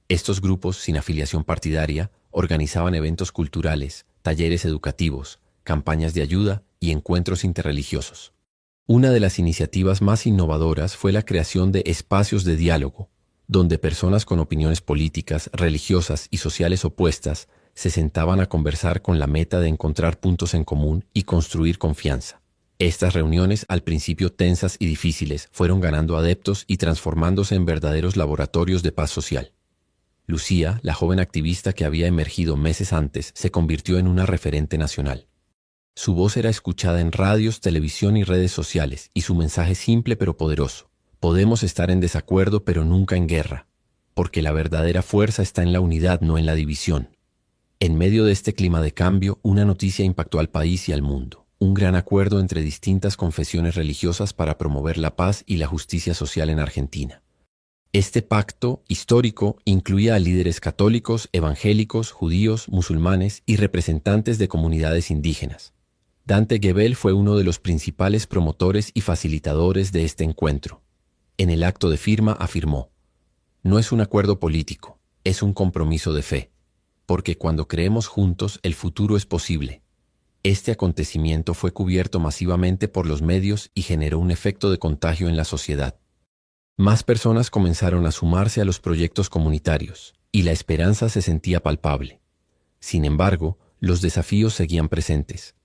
Estos grupos, sin afiliación partidaria, organizaban eventos culturales, talleres educativos, campañas de ayuda y encuentros interreligiosos. Una de las iniciativas más innovadoras fue la creación de espacios de diálogo, donde personas con opiniones políticas, religiosas y sociales opuestas se sentaban a conversar con la meta de encontrar puntos en común y construir confianza. Estas reuniones, al principio tensas y difíciles, fueron ganando adeptos y transformándose en verdaderos laboratorios de paz social. Lucía, la joven activista que había emergido meses antes, se convirtió en una referente nacional. Su voz era escuchada en radios, televisión y redes sociales, y su mensaje simple pero poderoso: podemos estar en desacuerdo pero nunca en guerra, porque la verdadera fuerza está en la unidad, no en la división. En medio de este clima de cambio, una noticia impactó al país y al mundo: un gran acuerdo entre distintas confesiones religiosas para promover la paz y la justicia social en Argentina. Este pacto histórico incluía a líderes católicos, evangélicos, judíos, musulmanes y representantes de comunidades indígenas. Dante Gebel fue uno de los principales promotores y facilitadores de este encuentro. En el acto de firma afirmó: no es un acuerdo político, es un compromiso de fe, porque cuando creemos juntos el futuro es posible. Este acontecimiento fue cubierto masivamente por los medios y generó un efecto de contagio en la sociedad. Más personas comenzaron a sumarse a los proyectos comunitarios, y la esperanza se sentía palpable. Sin embargo, los desafíos seguían presentes.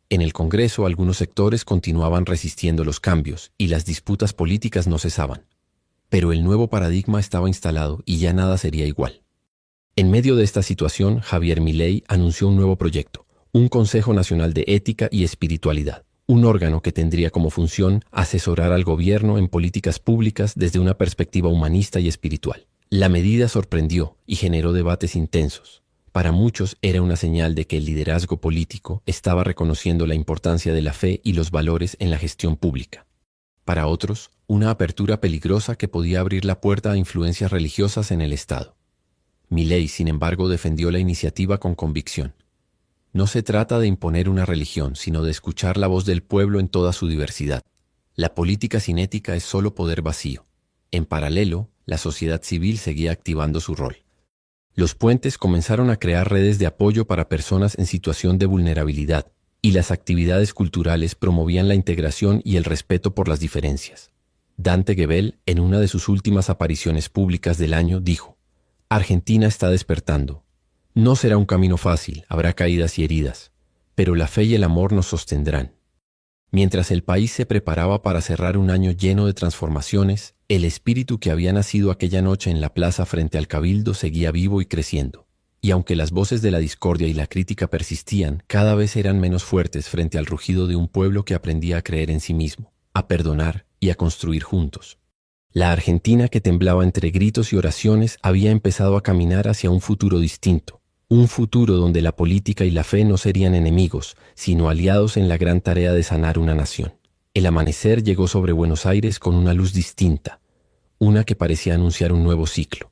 En el Congreso, algunos sectores continuaban resistiendo los cambios, y las disputas políticas no cesaban. Pero el nuevo paradigma estaba instalado y ya nada sería igual. En medio de esta situación, Javier Milei anunció un nuevo proyecto: un Consejo Nacional de Ética y Espiritualidad. Un órgano que tendría como función asesorar al gobierno en políticas públicas desde una perspectiva humanista y espiritual. La medida sorprendió y generó debates intensos. Para muchos era una señal de que el liderazgo político estaba reconociendo la importancia de la fe y los valores en la gestión pública. Para otros, una apertura peligrosa que podía abrir la puerta a influencias religiosas en el Estado. Milei, sin embargo, defendió la iniciativa con convicción. No se trata de imponer una religión, sino de escuchar la voz del pueblo en toda su diversidad. La política sin ética es solo poder vacío. En paralelo, la sociedad civil seguía activando su rol. Los puentes comenzaron a crear redes de apoyo para personas en situación de vulnerabilidad, y las actividades culturales promovían la integración y el respeto por las diferencias. Dante Gebel, en una de sus últimas apariciones públicas del año, dijo: Argentina está despertando. No será un camino fácil, habrá caídas y heridas, pero la fe y el amor nos sostendrán. Mientras el país se preparaba para cerrar un año lleno de transformaciones, el espíritu que había nacido aquella noche en la plaza frente al Cabildo seguía vivo y creciendo. Y aunque las voces de la discordia y la crítica persistían, cada vez eran menos fuertes frente al rugido de un pueblo que aprendía a creer en sí mismo, a perdonar y a construir juntos. La Argentina, que temblaba entre gritos y oraciones, había empezado a caminar hacia un futuro distinto. Un futuro donde la política y la fe no serían enemigos, sino aliados en la gran tarea de sanar una nación. El amanecer llegó sobre Buenos Aires con una luz distinta, una que parecía anunciar un nuevo ciclo.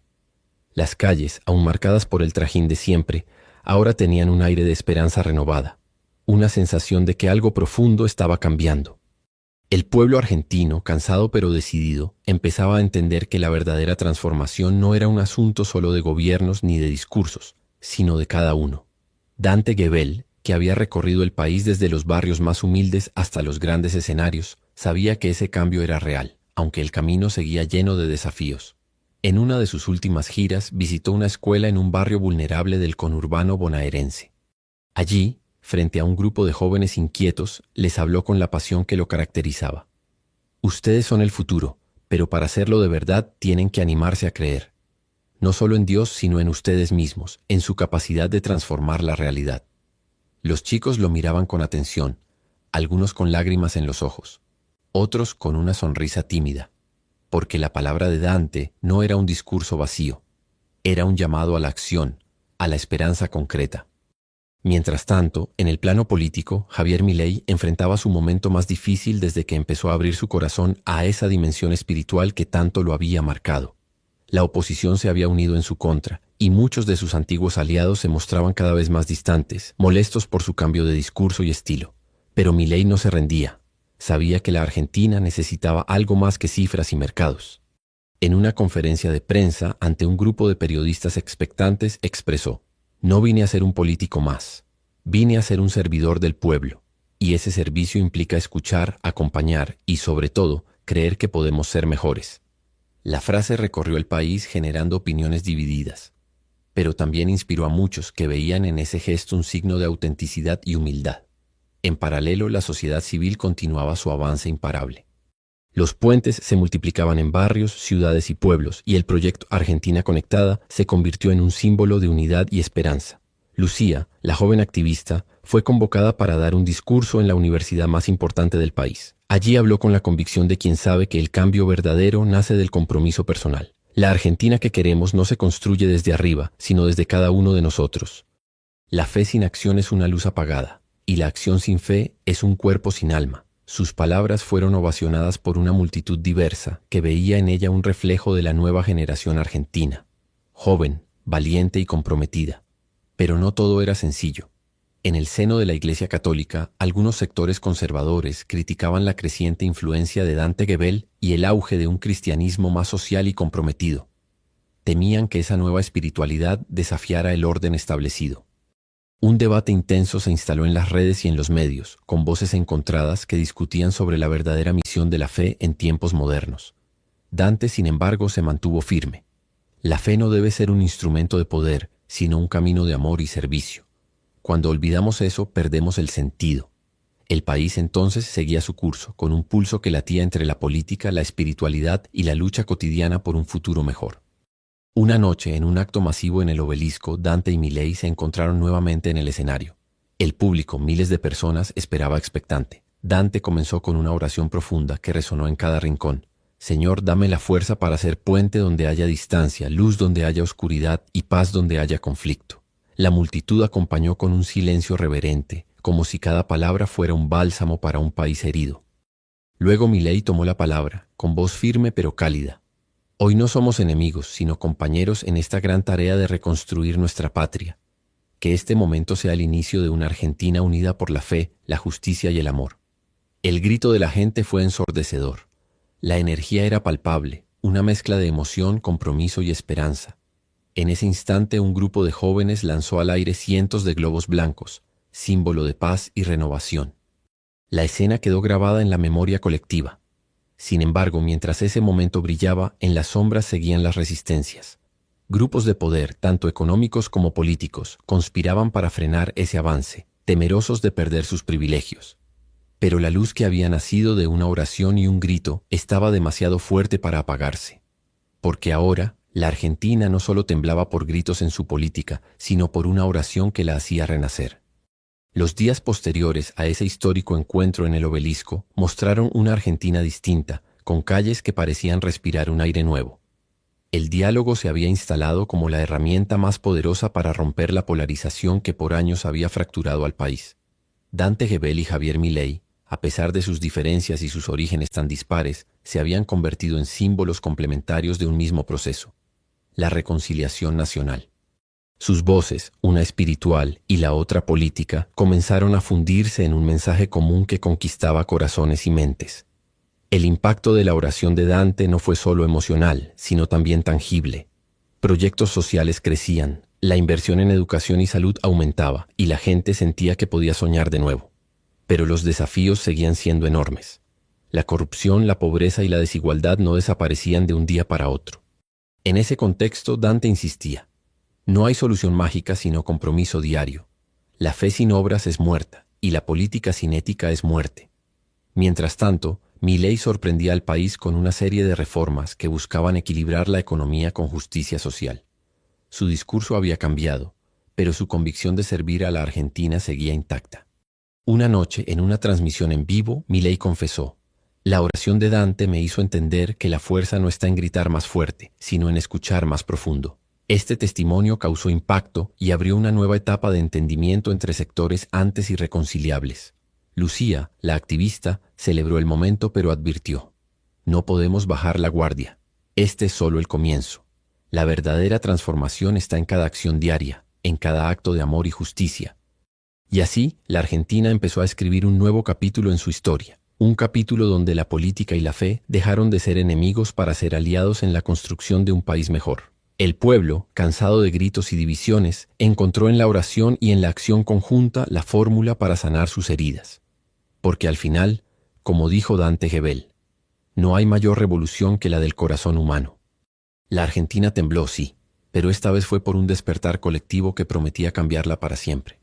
Las calles, aún marcadas por el trajín de siempre, ahora tenían un aire de esperanza renovada, una sensación de que algo profundo estaba cambiando. El pueblo argentino, cansado pero decidido, empezaba a entender que la verdadera transformación no era un asunto solo de gobiernos ni de discursos, sino de cada uno. Dante Gebel, que había recorrido el país desde los barrios más humildes hasta los grandes escenarios, sabía que ese cambio era real, aunque el camino seguía lleno de desafíos. En una de sus últimas giras visitó una escuela en un barrio vulnerable del conurbano bonaerense. Allí, frente a un grupo de jóvenes inquietos, les habló con la pasión que lo caracterizaba. Ustedes son el futuro, pero para hacerlo de verdad tienen que animarse a creer. No solo en Dios, sino en ustedes mismos, en su capacidad de transformar la realidad. Los chicos lo miraban con atención, algunos con lágrimas en los ojos, otros con una sonrisa tímida, porque la palabra de Dante no era un discurso vacío, era un llamado a la acción, a la esperanza concreta. Mientras tanto, en el plano político, Javier Milei enfrentaba su momento más difícil desde que empezó a abrir su corazón a esa dimensión espiritual que tanto lo había marcado. La oposición se había unido en su contra, y muchos de sus antiguos aliados se mostraban cada vez más distantes, molestos por su cambio de discurso y estilo. Pero Milei no se rendía. Sabía que la Argentina necesitaba algo más que cifras y mercados. En una conferencia de prensa ante un grupo de periodistas expectantes expresó: «No vine a ser un político más, vine a ser un servidor del pueblo, y ese servicio implica escuchar, acompañar y, sobre todo, creer que podemos ser mejores». La frase recorrió el país generando opiniones divididas, pero también inspiró a muchos que veían en ese gesto un signo de autenticidad y humildad. En paralelo, la sociedad civil continuaba su avance imparable. Los puentes se multiplicaban en barrios, ciudades y pueblos, y el proyecto Argentina Conectada se convirtió en un símbolo de unidad y esperanza. Lucía, la joven activista, fue convocada para dar un discurso en la universidad más importante del país. Allí habló con la convicción de quien sabe que el cambio verdadero nace del compromiso personal. La Argentina que queremos no se construye desde arriba, sino desde cada uno de nosotros. La fe sin acción es una luz apagada, y la acción sin fe es un cuerpo sin alma. Sus palabras fueron ovacionadas por una multitud diversa que veía en ella un reflejo de la nueva generación argentina, joven, valiente y comprometida. Pero no todo era sencillo. En el seno de la Iglesia Católica, algunos sectores conservadores criticaban la creciente influencia de Dante Gebel y el auge de un cristianismo más social y comprometido. Temían que esa nueva espiritualidad desafiara el orden establecido. Un debate intenso se instaló en las redes y en los medios, con voces encontradas que discutían sobre la verdadera misión de la fe en tiempos modernos. Dante, sin embargo, se mantuvo firme. La fe no debe ser un instrumento de poder, sino un camino de amor y servicio. Cuando olvidamos eso, perdemos el sentido. El país entonces seguía su curso, con un pulso que latía entre la política, la espiritualidad y la lucha cotidiana por un futuro mejor. Una noche, en un acto masivo en el Obelisco, Dante y Milei se encontraron nuevamente en el escenario. El público, miles de personas, esperaba expectante. Dante comenzó con una oración profunda que resonó en cada rincón. «Señor, dame la fuerza para hacer puente donde haya distancia, luz donde haya oscuridad y paz donde haya conflicto». La multitud acompañó con un silencio reverente, como si cada palabra fuera un bálsamo para un país herido. Luego Milei tomó la palabra, con voz firme pero cálida. «Hoy no somos enemigos, sino compañeros en esta gran tarea de reconstruir nuestra patria. Que este momento sea el inicio de una Argentina unida por la fe, la justicia y el amor». El grito de la gente fue ensordecedor. La energía era palpable, una mezcla de emoción, compromiso y esperanza. En ese instante, un grupo de jóvenes lanzó al aire cientos de globos blancos, símbolo de paz y renovación. La escena quedó grabada en la memoria colectiva. Sin embargo, mientras ese momento brillaba, en las sombras seguían las resistencias. Grupos de poder, tanto económicos como políticos, conspiraban para frenar ese avance, temerosos de perder sus privilegios. Pero la luz que había nacido de una oración y un grito estaba demasiado fuerte para apagarse. Porque ahora, la Argentina no solo temblaba por gritos en su política, sino por una oración que la hacía renacer. Los días posteriores a ese histórico encuentro en el Obelisco mostraron una Argentina distinta, con calles que parecían respirar un aire nuevo. El diálogo se había instalado como la herramienta más poderosa para romper la polarización que por años había fracturado al país. Dante Gebel y Javier Milei, a pesar de sus diferencias y sus orígenes tan dispares, se habían convertido en símbolos complementarios de un mismo proceso: la reconciliación nacional. Sus voces, una espiritual y la otra política, comenzaron a fundirse en un mensaje común que conquistaba corazones y mentes. El impacto de la oración de Dante no fue solo emocional, sino también tangible. Proyectos sociales crecían, la inversión en educación y salud aumentaba, y la gente sentía que podía soñar de nuevo. Pero los desafíos seguían siendo enormes. La corrupción, la pobreza y la desigualdad no desaparecían de un día para otro. En ese contexto, Dante insistía: no hay solución mágica sino compromiso diario. La fe sin obras es muerta, y la política sin ética es muerte. Mientras tanto, Milei sorprendía al país con una serie de reformas que buscaban equilibrar la economía con justicia social. Su discurso había cambiado, pero su convicción de servir a la Argentina seguía intacta. Una noche, en una transmisión en vivo, Milei confesó: «La oración de Dante me hizo entender que la fuerza no está en gritar más fuerte, sino en escuchar más profundo». Este testimonio causó impacto y abrió una nueva etapa de entendimiento entre sectores antes irreconciliables. Lucía, la activista, celebró el momento pero advirtió: «No podemos bajar la guardia. Este es solo el comienzo. La verdadera transformación está en cada acción diaria, en cada acto de amor y justicia». Y así, la Argentina empezó a escribir un nuevo capítulo en su historia, un capítulo donde la política y la fe dejaron de ser enemigos para ser aliados en la construcción de un país mejor. El pueblo, cansado de gritos y divisiones, encontró en la oración y en la acción conjunta la fórmula para sanar sus heridas. Porque al final, como dijo Dante Gebel, no hay mayor revolución que la del corazón humano. La Argentina tembló, sí, pero esta vez fue por un despertar colectivo que prometía cambiarla para siempre.